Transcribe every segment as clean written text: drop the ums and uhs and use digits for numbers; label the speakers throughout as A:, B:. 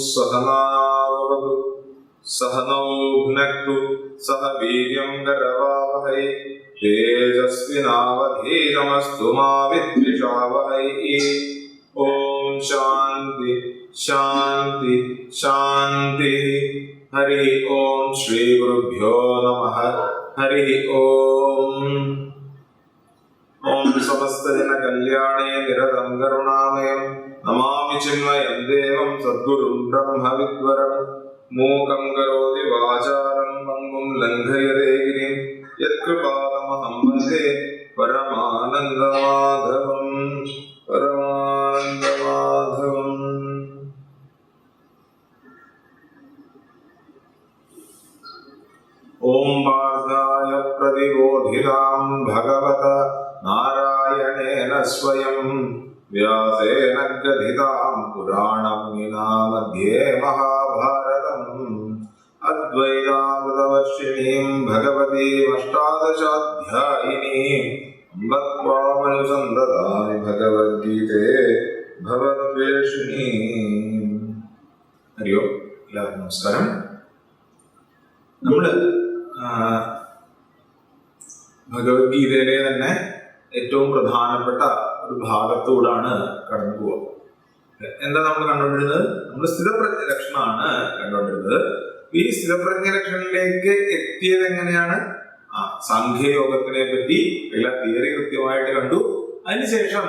A: सहनावतु सहनौ भुनक्तु सह वीर्यं करवावहै तेजस्विनावधीतमस्तु मा विद्विषावहै। ओम शांति शांति शांति। हरि ओम श्री गुरुभ्यो नमः। हरि ओम। ओम समस्त जन कल्याणे निरतं करुणामयं नमामि चिन्मयं देवं सद्गुरुं ब्रह्म विद्वरं। मूकं करोति वाचालं पंगुं लङ्घयते गिरिं यत्कृपातमहं वन्दे परमानन्दमाधवं परमानन्दमाधवम्। ओम पार्थाय प्रतिबोधितां भगवता नारायणेन स्वयं व्यासेन ग्रथितां पुराणमुनिना मध्ये महाभारतम् अद्वैतामृतवर्षिणीं भगवतीम् अष्टादशाध्यायिनीं अम्ब त्वामनुसन्दधामि भगवद्गीते भवद्वेषिणीम्। हरि ओम। എല്ലാവർക്കും നമസ്കാരം. നമ്മള് ഭഗവത്ഗീതയിലെ തന്നെ ഏറ്റവും പ്രധാനപ്പെട്ട ഒരു ഭാഗത്തൂടാണ് കടന്നു പോവുക. എന്താ നമ്മൾ കണ്ടുകൊണ്ടിരുന്നത്? നമ്മൾ സ്ഥിതപ്രജ്ഞ ലക്ഷണമാണ് കണ്ടുകൊണ്ടിരുന്നത്. ഈ സ്ഥിതപ്രജ്ഞ ലക്ഷണത്തിലേക്ക് എത്തിയത് എങ്ങനെയാണ്? സാഖ്യയോഗത്തിനെ പറ്റി എല്ലാ തിയറി കൃത്യമായിട്ട് കണ്ടു. അതിനുശേഷം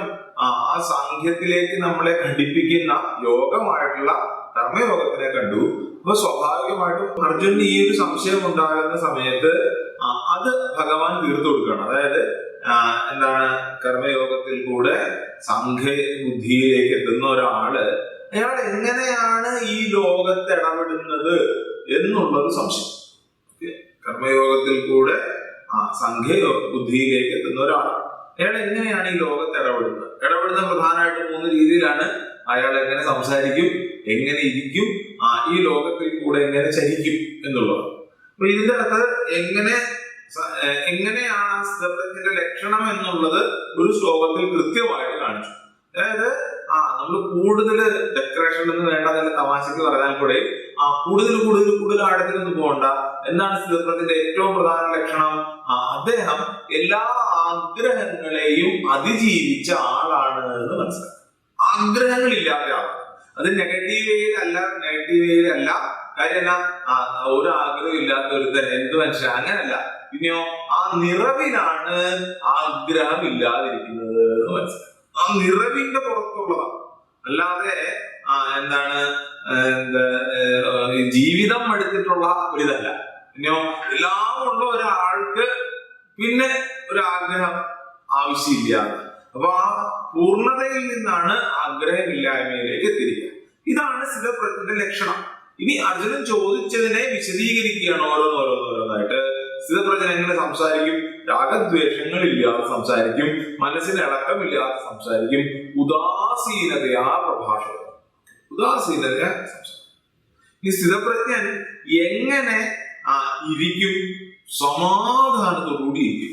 A: ആ സാഖ്യത്തിലേക്ക് നമ്മളെ ഘടിപ്പിക്കുന്ന യോഗമായിട്ടുള്ള കർമ്മയോഗത്തിനെ കണ്ടു. അപ്പൊ സ്വാഭാവികമായിട്ടും അർജുനന് ഈ ഒരു സംശയം ഉണ്ടാകുന്ന സമയത്ത് അത് ഭഗവാൻ തീർത്തു കൊടുക്കുകയാണ്. അതായത് എന്താണ്, കർമ്മയോഗത്തിൽ കൂടെ സാഖ്യ ബുദ്ധിയിലേക്ക് എത്തുന്ന ഒരാള് അയാൾ എങ്ങനെയാണ് ഈ ലോകത്ത് ഇടപെടുന്നത് എന്നുള്ളൊരു സംശയം. കർമ്മയോഗത്തിൽ കൂടെ സാഖ്യ ബുദ്ധിയിലേക്ക് എത്തുന്ന ഒരാൾ അയാൾ എങ്ങനെയാണ് ഈ ലോകത്ത് ഇടപെടുന്ന പ്രധാനമായിട്ട് 3 രീതിയിലാണ്. അയാൾ എങ്ങനെ സംസാരിക്കും, എങ്ങനെ ഇരിക്കും, ഈ ലോകത്തിൽ കൂടെ എങ്ങനെ ചരിക്കും എന്നുള്ളത്. അപ്പൊ ഇതിന്റെ അകത്ത് എങ്ങനെയാണ് ആ സ്ഥിതപ്രജ്ഞന്റെ ലക്ഷണം എന്നുള്ളത് ഒരു ശ്ലോകത്തിൽ കൃത്യമായിട്ട് കാണിച്ചു. അതായത് നമ്മൾ കൂടുതൽ ഡെക്കറേഷൻ ഒന്നും വേണ്ട, നല്ല തമാശക്ക് പറഞ്ഞാൽ കൂടെ കൂടുതൽ ആഴത്തിലൊന്നും പോകണ്ട. എന്താണ് സ്ഥിതപ്രജ്ഞന്റെ ഏറ്റവും പ്രധാന ലക്ഷണം? അദ്ദേഹം എല്ലാ ആഗ്രഹങ്ങളെയും അതിജീവിച്ച ആളാണ് എന്ന് മനസ്സിലാക്കുക. ആഗ്രഹങ്ങളില്ലാത്ത ആളാണ്. അത് നെഗറ്റീവ് വേയിലല്ല. കാര്യം എന്നാ, ഒരു ആഗ്രഹം ഇല്ലാത്ത ഒരുത്തൻ എന്ത് മനുഷ്യൻ, അങ്ങനല്ല. പിന്നെയോ ആ നിറവിനാണ് ആഗ്രഹം ഇല്ലാതിരിക്കുന്നത് എന്ന് മനസ്സിലാക്കുക. ആ നിറവിന്റെ പുറത്തുള്ളതാണ്. അല്ലാതെ എന്താണ് ജീവിതം എടുത്തിട്ടുള്ള ഒരിതല്ല. പിന്നെയോ എല്ലാം ഉള്ള ഒരാൾക്ക് പിന്നെ ഒരു ആഗ്രഹം ആവശ്യമില്ല. അപ്പൊ ആ പൂർണ്ണതയിൽ നിന്നാണ് ആഗ്രഹമില്ലായ്മയിലേക്ക് എത്തിയിരിക്കുക. ഇതാണ് സ്ഥിതപ്രജ്ഞന്റെ ലക്ഷണം. ഇനി അർജുനൻ ചോദിച്ചതിനെ വിശദീകരിക്കുകയാണ് ഓരോന്നായിട്ട്. സ്ഥിതപ്രജ്ഞൻ എങ്ങനെ സംസാരിക്കും? രാഗദ്വേഷങ്ങളില്ലാതെ സംസാരിക്കും, മനസ്സിന് ഇളക്കമില്ലാതെ സംസാരിക്കും, ഉദാസീനതയാ പ്രഭാഷണം, ഉദാസീനതയാ സംസാരിക്കും. ഈ സ്ഥിതപ്രജ്ഞൻ എങ്ങനെ ഇരിക്കും? സമാധാനത്തോടുകൂടി ഇരിക്കും.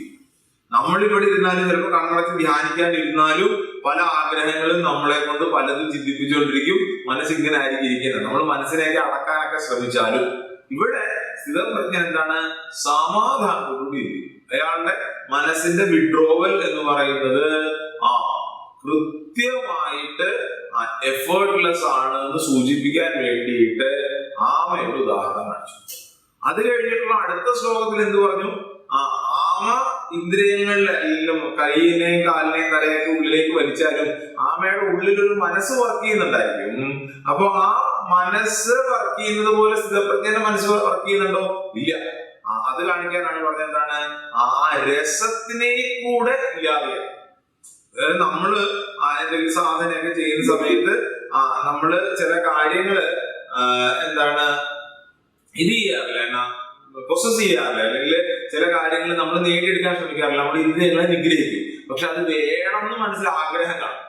A: നമ്മളിവിടെ ഇരുന്നാലും ചിലപ്പോൾ കണ്ണടച്ച് ധ്യാനിക്കാണ്ടിരുന്നാലും പല ആഗ്രഹങ്ങളും നമ്മളെ കൊണ്ട് പലതും ചിന്തിപ്പിച്ചുകൊണ്ടിരിക്കും. മനസ്സിങ്ങനെ ആയിരിക്കും ഇരിക്കുന്നത്. നമ്മൾ മനസ്സിനെയൊക്കെ അടക്കാനൊക്കെ ശ്രമിച്ചാലും ഇവിടെ സ്ഥിതപ്രജ്ഞൻ എന്താണ്? സമാധാനത്തോടുകൂടി ഇരിക്കും. അയാളുടെ മനസ്സിന്റെ വിഡ്രോവൽ എന്ന് പറയുന്നത് കൃത്യമായിട്ട് എഫേർട്ട്ലെസ് ആണ് എന്ന് സൂചിപ്പിക്കാൻ വേണ്ടിയിട്ട് ആമയുടെ ഉദാഹരണം കാണിച്ചു. അത് കഴിഞ്ഞിട്ടുള്ള അടുത്ത ശ്ലോകത്തിൽ എന്ത് പറഞ്ഞു? ആമ ഇന്ദ്രിയങ്ങളിലെല്ലാം കൈയിനെയും കാലിനെയും തലയൊക്കെ ഉള്ളിലേക്ക് വലിച്ചാലും ആമയുടെ ഉള്ളിലൊരു മനസ്സ് വർക്ക് ചെയ്യുന്നുണ്ടായിരിക്കും. അപ്പൊ ആ മനസ്സ് വർക്ക് ചെയ്യുന്നത് പോലെ സ്ഥിതപ്രജ്ഞന്റെ മനസ്സ് വർക്ക് ചെയ്യുന്നുണ്ടോ? ഇല്ല. അത് കാണിക്കാനാണ് പറഞ്ഞത്. എന്താണ്? ആ രസത്തിനെ കൂടെ ഇല്ലാതെയാണ്. അതായത് നമ്മള് എന്തെങ്കിലും സാധനയൊക്കെ ചെയ്യുന്ന സമയത്ത് നമ്മള് ചില കാര്യങ്ങള് എന്താണ് ഇത് ചെയ്യാറില്ല, എന്നാ പ്രൊസസ് ചെയ്യാറില്ല, അല്ലെങ്കിൽ ചില കാര്യങ്ങൾ നമ്മൾ നേടിയെടുക്കാൻ ശ്രമിക്കാറില്ല. നമ്മൾ ഇതിനെ നിഗ്രഹിക്കും. പക്ഷെ അത് വേണമെന്ന് മനസ്സിൽ ആഗ്രഹം കാണും,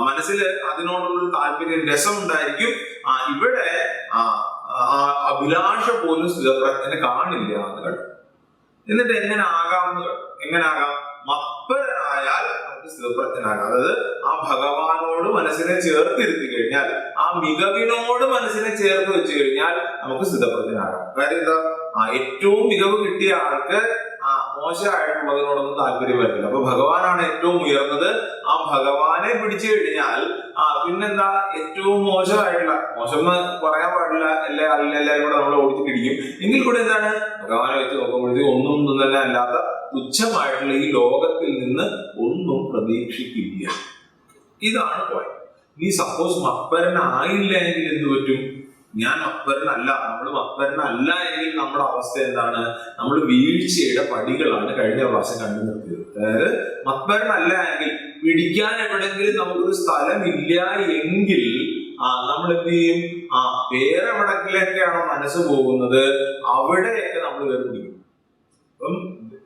A: മനസ്സിൽ അതിനോടുള്ള താല്പര്യം, രസം ഉണ്ടായിരിക്കും. ഇവിടെ അഭിലാഷ പോലും സ്ഥിതപ്രജ്ഞന് കാണില്ല എന്ന് കേട്ടോ. എന്നിട്ട് എങ്ങനെ ആകാമെന്ന് കേട്ടോ. എങ്ങനെ ആകാം? മത്പരനായാൽ നമുക്ക് സ്ഥിതപ്രജ്ഞനാകാം. അതായത് ആ ഭഗവാനോട് മനസ്സിനെ ചേർത്തിരുത്തി കഴിഞ്ഞാൽ, ആ മികവിനോട് മനസ്സിനെ ചേർത്ത് വെച്ച് കഴിഞ്ഞാൽ നമുക്ക് സ്ഥിതപ്രജ്ഞനാകാം. കാര്യം എന്താ? ഏറ്റവും മികവ് കിട്ടിയ ആൾക്ക് മോശമായിട്ടുള്ളതിനോടൊന്നും താല്പര്യം വരില്ല. അപ്പൊ ഭഗവാനാണ് ഏറ്റവും ഉയർന്നത്. ആ ഭഗവാനെ പിടിച്ചു കഴിഞ്ഞാൽ പിന്നെന്താ? ഏറ്റവും മോശമായിട്ടുള്ള, മോശം പറയാൻ പാടില്ല, എല്ലാവരും കൂടെ നമ്മൾ ഓടിച്ചു പിടിക്കും. എങ്കിൽ കൂടെ എന്താണ്? ഭഗവാനെ വെച്ച് നോക്കുമ്പോഴത്തേക്ക് ഒന്നും തന്നെ അല്ലാത്ത തുച്ഛമായിട്ടുള്ള ഈ ലോകത്തിൽ നിന്ന് ഒന്നും പ്രതീക്ഷിക്കില്ല. ഇതാണ് പോയിന്റ്. നീ സപ്പോസ് മത്പരനായില്ല എങ്കിൽ എന്ത് പറ്റും? ഞാൻ മത്പരനല്ല, നമ്മൾ മത്പരനല്ല എങ്കിൽ നമ്മുടെ അവസ്ഥ എന്താണ്? നമ്മൾ വീഴ്ചയുടെ പടികളാണ് കഴിഞ്ഞ പ്രാവശ്യം കണ്ടു നിർത്തിയത്. അതായത് മത്പരനല്ല എങ്കിൽ, പിടിക്കാൻ എവിടെങ്കിലും നമുക്കൊരു സ്ഥലമില്ല എങ്കിൽ നമ്മൾ എന്ത് ചെയ്യും? വേറെ എവിടെങ്കിലൊക്കെയാണോ മനസ്സ് പോകുന്നത്, അവിടെയൊക്കെ നമ്മൾ കയറി പിടിക്കും. അപ്പം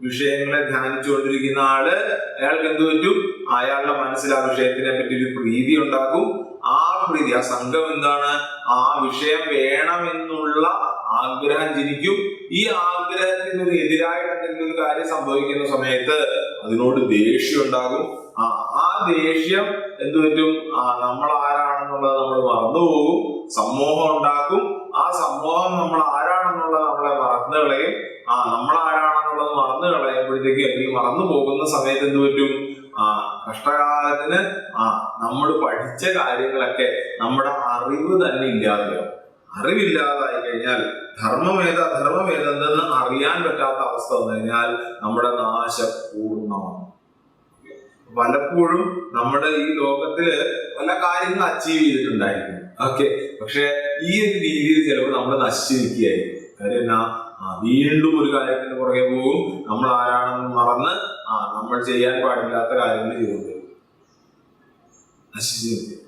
A: വിഷയങ്ങളെ ധ്യാനിച്ചുകൊണ്ടിരിക്കുന്ന ആള്, അയാൾക്ക് എന്ത് പറ്റും? അയാളുടെ മനസ്സിൽ ആ വിഷയത്തിനെ പറ്റി ഒരു പ്രീതി ഉണ്ടാകും. ആ പ്രീതി, ആ സംഘം എന്താണ്? ആ വിഷയം വേണമെന്നുള്ള ആഗ്രഹം ജനിക്കും. ഈ ആഗ്രഹത്തിന് എതിരായിട്ട് എന്തെങ്കിലും ഒരു കാര്യം സംഭവിക്കുന്ന സമയത്ത് അതിനോട് ദേഷ്യം ഉണ്ടാകും. ആ ദേഷ്യം എന്ത് പറ്റും? നമ്മൾ ആരാണെന്നുള്ളത് നമ്മൾ മറന്നുപോകും. സമ്മോഹം ഉണ്ടാക്കും. ആ സമ്മോഹം നമ്മൾ ആരാണെന്നുള്ളത് നമ്മളെ മറന്നു കളയും. നമ്മൾ ആരാണെന്നുള്ളത് മറന്നു കളയുമ്പോഴത്തേക്ക്, അല്ലെങ്കിൽ മറന്നു പോകുന്ന സമയത്ത് എന്ത് പറ്റും? കഷ്ടകാലത്തിന് നമ്മൾ പഠിച്ച കാര്യങ്ങളൊക്കെ നമ്മുടെ അറിവ് തന്നെ ഇല്ലാതെയാവും. അറിവില്ലാതായി കഴിഞ്ഞാൽ ധർമ്മമേത അധർമ്മമേതെന്ന് അറിയാൻ പറ്റാത്ത അവസ്ഥ വന്നു കഴിഞ്ഞാൽ നമ്മുടെ നാശം പൂർണ്ണമാണ്. പലപ്പോഴും നമ്മുടെ ഈ ലോകത്തില് പല കാര്യങ്ങൾ അച്ചീവ് ചെയ്തിട്ടുണ്ടായിരിക്കും. ഓക്കെ, പക്ഷെ ഈ ഒരു രീതിയിൽ ചിലപ്പോൾ നമ്മൾ നശിച്ചിരിക്കുകയായിരിക്കും. കാര്യം എന്നാ? വീണ്ടും ഒരു കാര്യത്തിന് പുറകെ പോകും. നമ്മൾ ആരാണെന്ന് മറന്ന് നമ്മൾ ചെയ്യാൻ പാടില്ലാത്ത കാര്യങ്ങൾ ചെയ്തുകൊണ്ട് നശിച്ചിരിക്കും.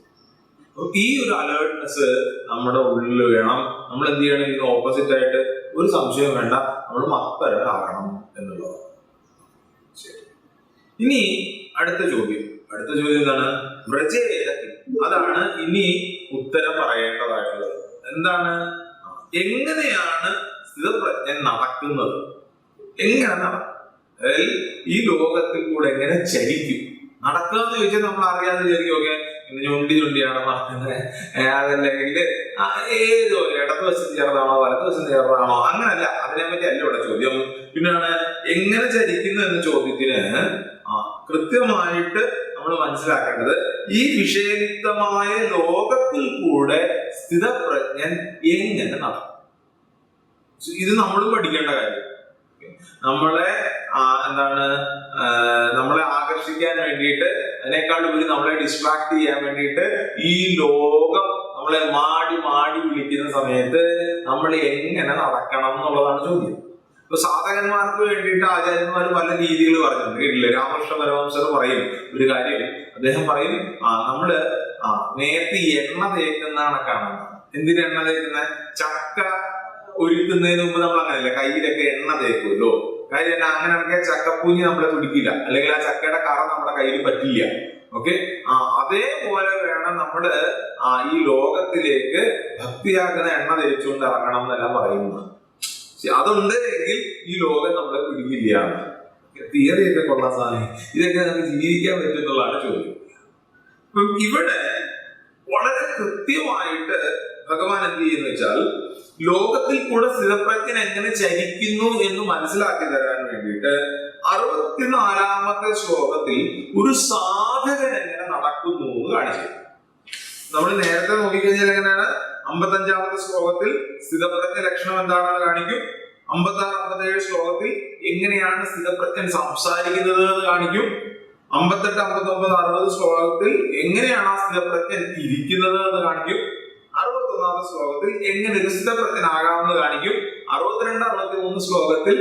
A: ഈ ഒരു അലേർട്ട്നെസ് നമ്മുടെ ഉള്ളിൽ വേണം. നമ്മൾ എന്ത് ചെയ്യണം? ഇതിന് ഓപ്പോസിറ്റ് ആയിട്ട് ഒരു സംശയം വേണ്ട, നമ്മൾ മത്പരനാകണം എന്നുള്ളത്. ഇനി അടുത്ത ചോദ്യം എന്താണ്? വ്രജേത. അതാണ് ഇനി ഉത്തരം പറയേണ്ടതായിട്ടുള്ളത്. എന്താണ്? എങ്ങനെയാണ് സ്ഥിതപ്രജ്ഞൻ നടക്കുന്നത്? എങ്ങനെ നടക്കും? അതായത് ഈ ലോകത്തിൽ കൂടെ എങ്ങനെ ചരിക്കും? നടക്കുക എന്ന് ചോദിച്ചാൽ നമ്മൾ അറിയാതെ വിചാരിക്കും, ഓക്കെ ഞൊണ്ടിയാണ് നടക്കുന്നത്, അതല്ലെങ്കിൽ ഏതോ ഇടതുവശം ചേർന്നാണോ വലതുവശം ചേർന്നാണോ, അങ്ങനല്ല. അതിനെപ്പറ്റി അല്ല ഇവിടെ ചോദ്യം. പിന്നെയാണ് എങ്ങനെ ചരിക്കുന്നു എന്ന ചോദ്യത്തിന് കൃത്യമായിട്ട് നമ്മൾ മനസ്സിലാക്കേണ്ടത്, ഈ വിഷയയുക്തമായ ലോകത്തിൽ കൂടെ സ്ഥിതപ്രജ്ഞൻ എങ്ങനെ നടക്കും. ഇത് നമ്മൾ പഠിക്കേണ്ട കാര്യം. നമ്മളെ നമ്മളെ ആകർഷിക്കാൻ വേണ്ടിയിട്ട്, അതിനേക്കാൾ ഉപരി നമ്മളെ ഡിസ്ട്രാക്ട് ചെയ്യാൻ വേണ്ടിയിട്ട് ഈ ലോകം നമ്മളെ മാടി വിളിക്കുന്ന സമയത്ത് നമ്മൾ എങ്ങനെ നടക്കണം എന്നുള്ളതാണ് ചോദ്യം. ഇപ്പൊ സാധകന്മാർക്ക് വേണ്ടിയിട്ട് ആചാര്യന്മാർ പല രീതികൾ പറഞ്ഞിട്ടുണ്ട്. കേട്ടില്ലേ? രാമകൃഷ്ണ പരമഹംസർ പറയും ഒരു കാര്യം. അദ്ദേഹം പറയും, നമ്മള് നേരത്തെ എണ്ണ തേക്കുന്നതാണ് കാണുന്നത്. എന്തിന് എണ്ണ തേക്കുന്നത്? ചക്ക ഒരുക്കുന്നതിന് മുമ്പ് നമ്മൾ അങ്ങനെയല്ല, കയ്യിലൊക്കെ എണ്ണ തേക്കുമല്ലോ. കാര്യം എന്നാ? അങ്ങനെയാണെങ്കിൽ ചക്കപ്പൂഞ്ഞി നമ്മളെ പിടിക്കില്ല, അല്ലെങ്കിൽ ആ ചക്കയുടെ കറ നമ്മുടെ കയ്യിൽ പറ്റില്ല. ഓക്കെ, അതേപോലെ വേണം നമ്മള് ഈ ലോകത്തിലേക്ക് ഭക്തിയാക്കുന്ന എണ്ണ തേച്ചുകൊണ്ട് ഇറങ്ങണം എന്നെല്ലാം പറയുന്നത്. അതുണ്ട് എങ്കിൽ ഈ ലോകം നമ്മളെ പിടിക്കില്ല. തിയറിയൊക്കെ കൊള്ളാൻ സാധനം, ഇതൊക്കെ നമുക്ക് ജീവിക്കാൻ പറ്റുന്നുള്ളതാണ് ചോദ്യം. ഇവിടെ വളരെ കൃത്യമായിട്ട് ഭഗവാൻ എന്ത് ചെയ്യുന്ന വെച്ചാൽ, ലോകത്തിൽ കൂടെ സ്ഥിതപ്രജ്ഞൻ എങ്ങനെ ചരിക്കുന്നു എന്ന് മനസ്സിലാക്കി തരാൻ വേണ്ടിയിട്ട് 64ാമത്തെ ശ്ലോകത്തിൽ ഒരു സാധകൻ എങ്ങനെ നടക്കുന്നു എന്ന് കാണിച്ചു. നമ്മൾ നേരത്തെ നോക്കിക്കഴിഞ്ഞാൽ എങ്ങനെയാണ്? 55ാമത്തെ ശ്ലോകത്തിൽ സ്ഥിതപ്രജ്ഞ ലക്ഷണം എന്താണെന്ന് കാണിക്കും. 56, 57 ശ്ലോകത്തിൽ എങ്ങനെയാണ് സ്ഥിതപ്രജ്ഞൻ സംസാരിക്കുന്നത് എന്ന് കാണിക്കും. 58, 59, 60 ശ്ലോകത്തിൽ എങ്ങനെയാണ് ആ സ്ഥിതപ്രജ്ഞൻ ഇരിക്കുന്നത് എന്ന് കാണിക്കും. 61ാമത്തെ ശ്ലോകത്തിൽ എങ്ങനെ ഒരു സ്ഥിതപ്രജ്ഞനാകാമെന്ന് കാണിക്കും. 62, 63 ശ്ലോകത്തിൽ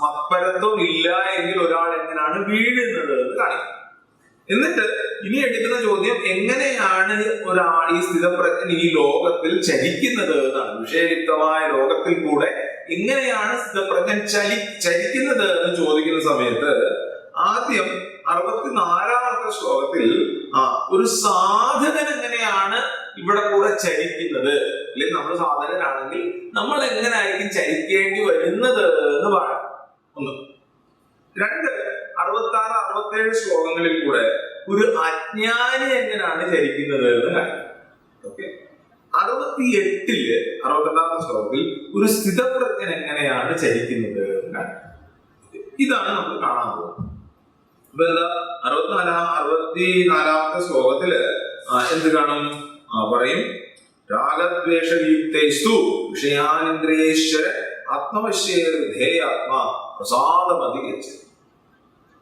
A: മത്പരത്വം ഇല്ല എങ്കിൽ ഒരാൾ എങ്ങനെയാണ് വീഴുന്നത് എന്ന് കാണിക്കും. എന്നിട്ട് ഇനി എടുക്കുന്ന ചോദ്യം എങ്ങനെയാണ് ഒരാൾ ഈ സ്ഥിതപ്രജ്ഞൻ ഈ ലോകത്തിൽ ചലിക്കുന്നത് എന്നാണ്. വിഷയയുക്തമായ ലോകത്തിൽ കൂടെ എങ്ങനെയാണ് സ്ഥിതപ്രജ്ഞൻ ചലിക്കുന്നത് എന്ന് ചോദിക്കുന്ന സമയത്ത് ആദ്യം 64ാമത്തെ ശ്ലോകത്തിൽ ഒരു സാധകൻ എങ്ങനെയാണ് ഇവിടെ കൂടെ ചലിക്കുന്നത്, അല്ലെങ്കിൽ നമ്മൾ സാധകനാണെങ്കിൽ നമ്മൾ എങ്ങനെയായിരിക്കും ചലിക്കേണ്ടി വരുന്നത് എന്ന് പറയാം. ഒന്ന്. രണ്ട്, 66, 67 ശ്ലോകങ്ങളിൽ കൂടെ ഒരു അജ്ഞാനി എങ്ങനെയാണ് ചലിക്കുന്നത് എന്ന് കാര്യം. ഓക്കെ. 68-ല് 62ാമത്തെ ശ്ലോകത്തിൽ ഒരു സ്ഥിതപ്രജ്ഞൻ എങ്ങനെയാണ് ചലിക്കുന്നത് എന്ന് കാര്യം. ഇതാണ് നമ്മൾ കാണാൻ പോകുന്നത്. അപ്പൊ എന്താ 64ാമത്തെ ശ്ലോകത്തില് എന്ത് കാണും? പറയും, രാഗദ്വേഷയുക്തൈസ്തു വിഷയാനിന്ദ്രിയേശ്വര ആത്മവശ്യേർധേയാത്മാ പ്രസാദമധികച്ച്.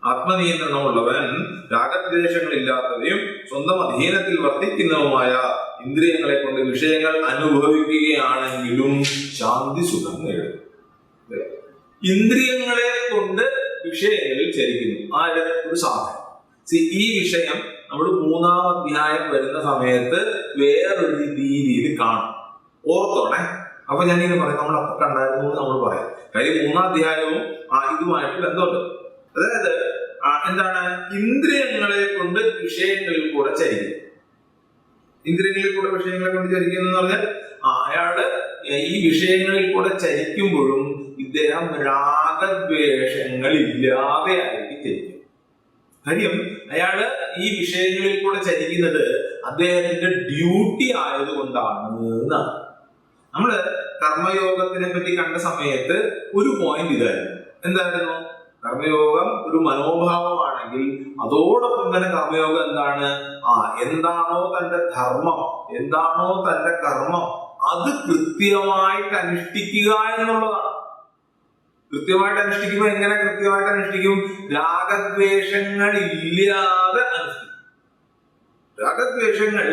A: ആത്മനിയന്ത്രണമുള്ളവൻ രാഗദ്വേഷങ്ങളില്ലാത്തവയും സ്വന്തം അധീനത്തിൽ വർത്തിക്കുന്നതുമായ ഇന്ദ്രിയങ്ങളെ കൊണ്ട് വിഷയങ്ങൾ അനുഭവിക്കുകയാണെങ്കിലും ശാന്തി സുഖം നേടും. ഇന്ദ്രിയങ്ങളെ കൊണ്ട് വിഷയങ്ങളിൽ ചലിക്കുന്നു ആര്? ഒരു സാധനം. ഈ വിഷയം നമ്മൾ 3-ാം അധ്യായം വരുന്ന സമയത്ത് വേറൊരു രീതിയിൽ കാണും. ഓർത്തോണേ. അപ്പൊ ഞാനിങ്ങനെ പറയും, നമ്മൾ അപ്പൊ കണ്ടായിരുന്നു നമ്മൾ പറയാം. കാര്യം 3-ാം അധ്യായവും ഇതുമായിട്ട് ബന്ധമുണ്ട്. അതായത് എന്താണ്? ഇന്ദ്രിയങ്ങളെ കൊണ്ട് വിഷയങ്ങളിൽ കൂടെ ചലിക്കും. ഇന്ദ്രിയങ്ങളിൽ കൂടെ വിഷയങ്ങളെ കൊണ്ട് ചലിക്കുന്നു എന്ന് പറഞ്ഞാൽ അയാള് ഈ വിഷയങ്ങളിൽ കൂടെ ചലിക്കുമ്പോഴും ഇദ്ദേഹം രാഗദ്വേഷങ്ങൾ ഇല്ലാതെ ആയിരിക്കും ചലിക്കും. കാര്യം അയാള് ഈ വിഷയങ്ങളിൽ കൂടെ ചലിക്കുന്നത് അദ്ദേഹത്തിന്റെ ഡ്യൂട്ടി ആയതുകൊണ്ടാണ് എന്നാണ്. നമ്മള് കർമ്മയോഗത്തിനെ പറ്റി കണ്ട സമയത്ത് ഒരു പോയിന്റ് ഇതായിരുന്നു. എന്തായിരുന്നു? കർമ്മയോഗം ഒരു മനോഭാവമാണെങ്കിൽ അതോടൊപ്പം തന്നെ കർമ്മയോഗം എന്താണ്? എന്താണോ തന്റെ ധർമ്മം, എന്താണോ തന്റെ കർമ്മം, അത് കൃത്യമായിട്ട് അനുഷ്ഠിക്കുക എന്നുള്ളതാണ്. കൃത്യമായിട്ട് അനുഷ്ഠിക്കുമ്പോൾ എങ്ങനെ കൃത്യമായിട്ട് അനുഷ്ഠിക്കും? രാഗദ്വേഷങ്ങൾ ഇല്ലാതെ അനുഷ്ഠിക്കും. രാഗദ്വേഷങ്ങൾ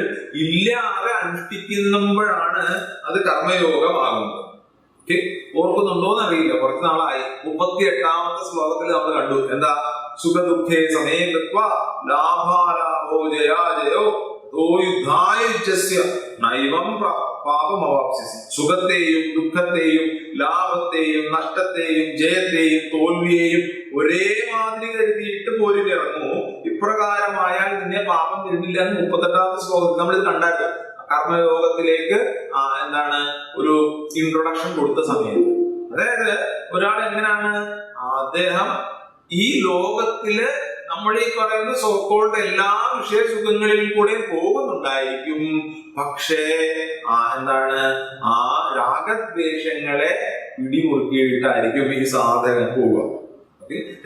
A: ഇല്ലാതെ അനുഷ്ഠിക്കുമ്പോഴാണ് അത് കർമ്മയോഗമാകുന്നത്. ഓർക്കുന്നുണ്ടോന്ന് അറിയില്ല, കുറച്ച് നാളായി. 38ാമത്തെ ശ്ലോകത്തിൽ നമ്മൾ കണ്ടു. എന്താ? സുഖദുഃഖേ സമേ ഗത്വാ ലാഭാലാഭോ ജയാജയോ നൈവം പാപമവാപ്സ്യസി. സുഖത്തെയും ദുഃഖത്തെയും ലാഭത്തെയും നഷ്ടത്തെയും ജയത്തെയും തോൽവിയെയും ഒരേ മാതിരി കരുതിയിട്ട് പോരിലിറങ്ങൂ. ഇപ്രകാരമായാൽ നിന്നെ പാപം തരുന്നില്ല എന്ന് 38ാമത്തെ ശ്ലോകത്തിൽ നമ്മൾ ഇത് കണ്ടായിരുന്നു. കർമ്മയോഗത്തിലേക്ക് എന്താണ് ഒരു ഇൻട്രൊഡക്ഷൻ കൊടുത്ത സമയത്ത്. അതായത് ഒരാൾ എങ്ങനെയാണ് അദ്ദേഹം ഈ ലോകത്തില് നമ്മൾ ഈ പറയുന്ന സോക്കോൾഡ് എല്ലാ വിഷയസുഖങ്ങളിൽ കൂടെ പോകുന്നുണ്ടായിരിക്കും. പക്ഷേ എന്താണ് രാഗദ്വേഷങ്ങളെ പിടിമുറുക്കിയിട്ടായിരിക്കും ഈ സാധകൻ പോവുക.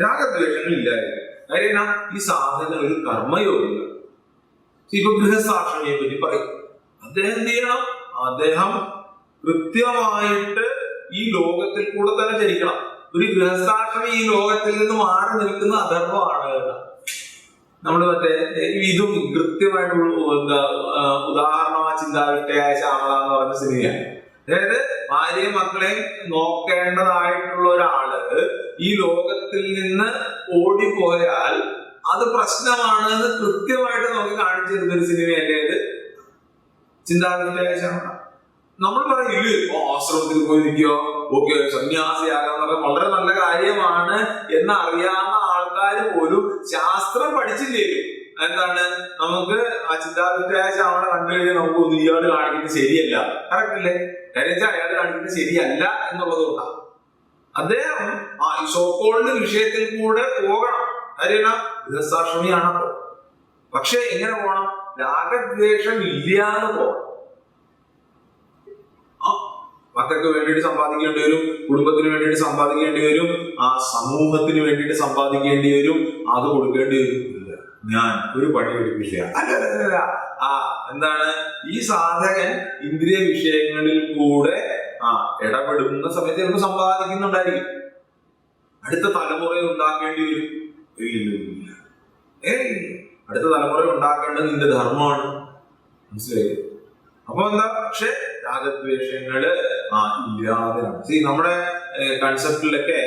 A: രാഗദ്വേഷങ്ങൾ ഇല്ലായിരിക്കും. കാര്യം ഈ സാധകൻ ഒരു കർമ്മയോഗില്ല. ഇപ്പൊ ഗൃഹസ്ഥാശ്രമിയെ പറ്റി പറയും. അദ്ദേഹം എന്ത് ചെയ്യണം? അദ്ദേഹം കൃത്യമായിട്ട് ഈ ലോകത്തിൽ കൂടെ തന്നെ ചരിക്കണം. ഒരു ഗൃഹസ്ഥാശ്രമി ഈ ലോകത്തിൽ നിന്ന് മാറി നിൽക്കുന്ന അധർമ്മമാണ്. നമ്മള് മറ്റേ ഇതും കൃത്യമായിട്ട് ഉദാഹരണമായ ചിന്താവിഷ്ടയായ ശ്യാമള എന്ന് പറഞ്ഞ സിനിമയാണ്. അതായത് ഭാര്യയും മക്കളെയും നോക്കേണ്ടതായിട്ടുള്ള ഒരാള് ഈ ലോകത്തിൽ നിന്ന് ഓടിപ്പോയാൽ അത് പ്രശ്നമാണ് എന്ന് കൃത്യമായിട്ട് നമുക്ക് കാണിച്ചു തരുന്ന ഒരു സിനിമയല്ലേ ഇത് ചിന്താവിഷ്ടയായ ശ്യാമള. നമ്മൾ പറയില്ലേ ആശ്രമത്തിൽ പോയി നിൽക്കോ, ഓക്കെ സന്യാസിയാകാന്നൊക്കെ വളരെ നല്ല കാര്യമാണ് എന്നറിയാവുന്ന ആൾക്കാർ പോലും ശാസ്ത്രം പഠിച്ചില്ലേലും എന്താണ് നമുക്ക് ആ ചിന്താവിഷ്ടയായ ശ്യാമള കണ്ടു കഴിഞ്ഞാൽ നമുക്ക് ഒന്ന് ഇയാള് കാണിക്കുന്നത് ശരിയല്ല. കറക്റ്റ് അല്ലേ? കാര്യം വെച്ചാൽ അയാൾ കാണിക്കുന്നത് ശരിയല്ല എന്നുള്ളത് കൊണ്ടാണ്. അദ്ദേഹം ഈ സോക്കോൾഡ് വിഷയത്തിൽ കൂടെ പോകണം. കാര്യം ഗൃഹസ്ഥാശ്രമിയാണപ്പോ. പക്ഷെ എങ്ങനെ പോകണം? രാഗദ്വേഷം ഇല്ലാതെ പോകണം. മക്കൾക്ക് വേണ്ടിയിട്ട് സമ്പാദിക്കേണ്ടി വരും, കുടുംബത്തിന് വേണ്ടിയിട്ട് സമ്പാദിക്കേണ്ടി വരും, ആ സമൂഹത്തിന് വേണ്ടിയിട്ട് സമ്പാദിക്കേണ്ടി വരും, അത് കൊടുക്കേണ്ടി വരും. ഞാൻ ഒരു പണി എടുക്കില്ല. അല്ല എന്താണ് ഈ സാധകൻ ഇന്ദ്രിയ വിഷയങ്ങളിൽ കൂടെ ഇടപെടുന്ന സമയത്ത് ചിലപ്പോൾ സമ്പാദിക്കുന്നുണ്ടായിരിക്കും. അടുത്ത തലമുറ ഉണ്ടാക്കേണ്ടി വരും. അടുത്ത തലമുറ ഉണ്ടാക്കേണ്ടത് നിന്റെ ധർമ്മമാണ്. മനസ്സിലായി? അപ്പൊ എന്താ? പക്ഷെ രാഗദ്വേഷങ്ങള് ഇല്ലാതെയാണ്. നമ്മുടെ കൺസെപ്റ്റിലൊക്കെ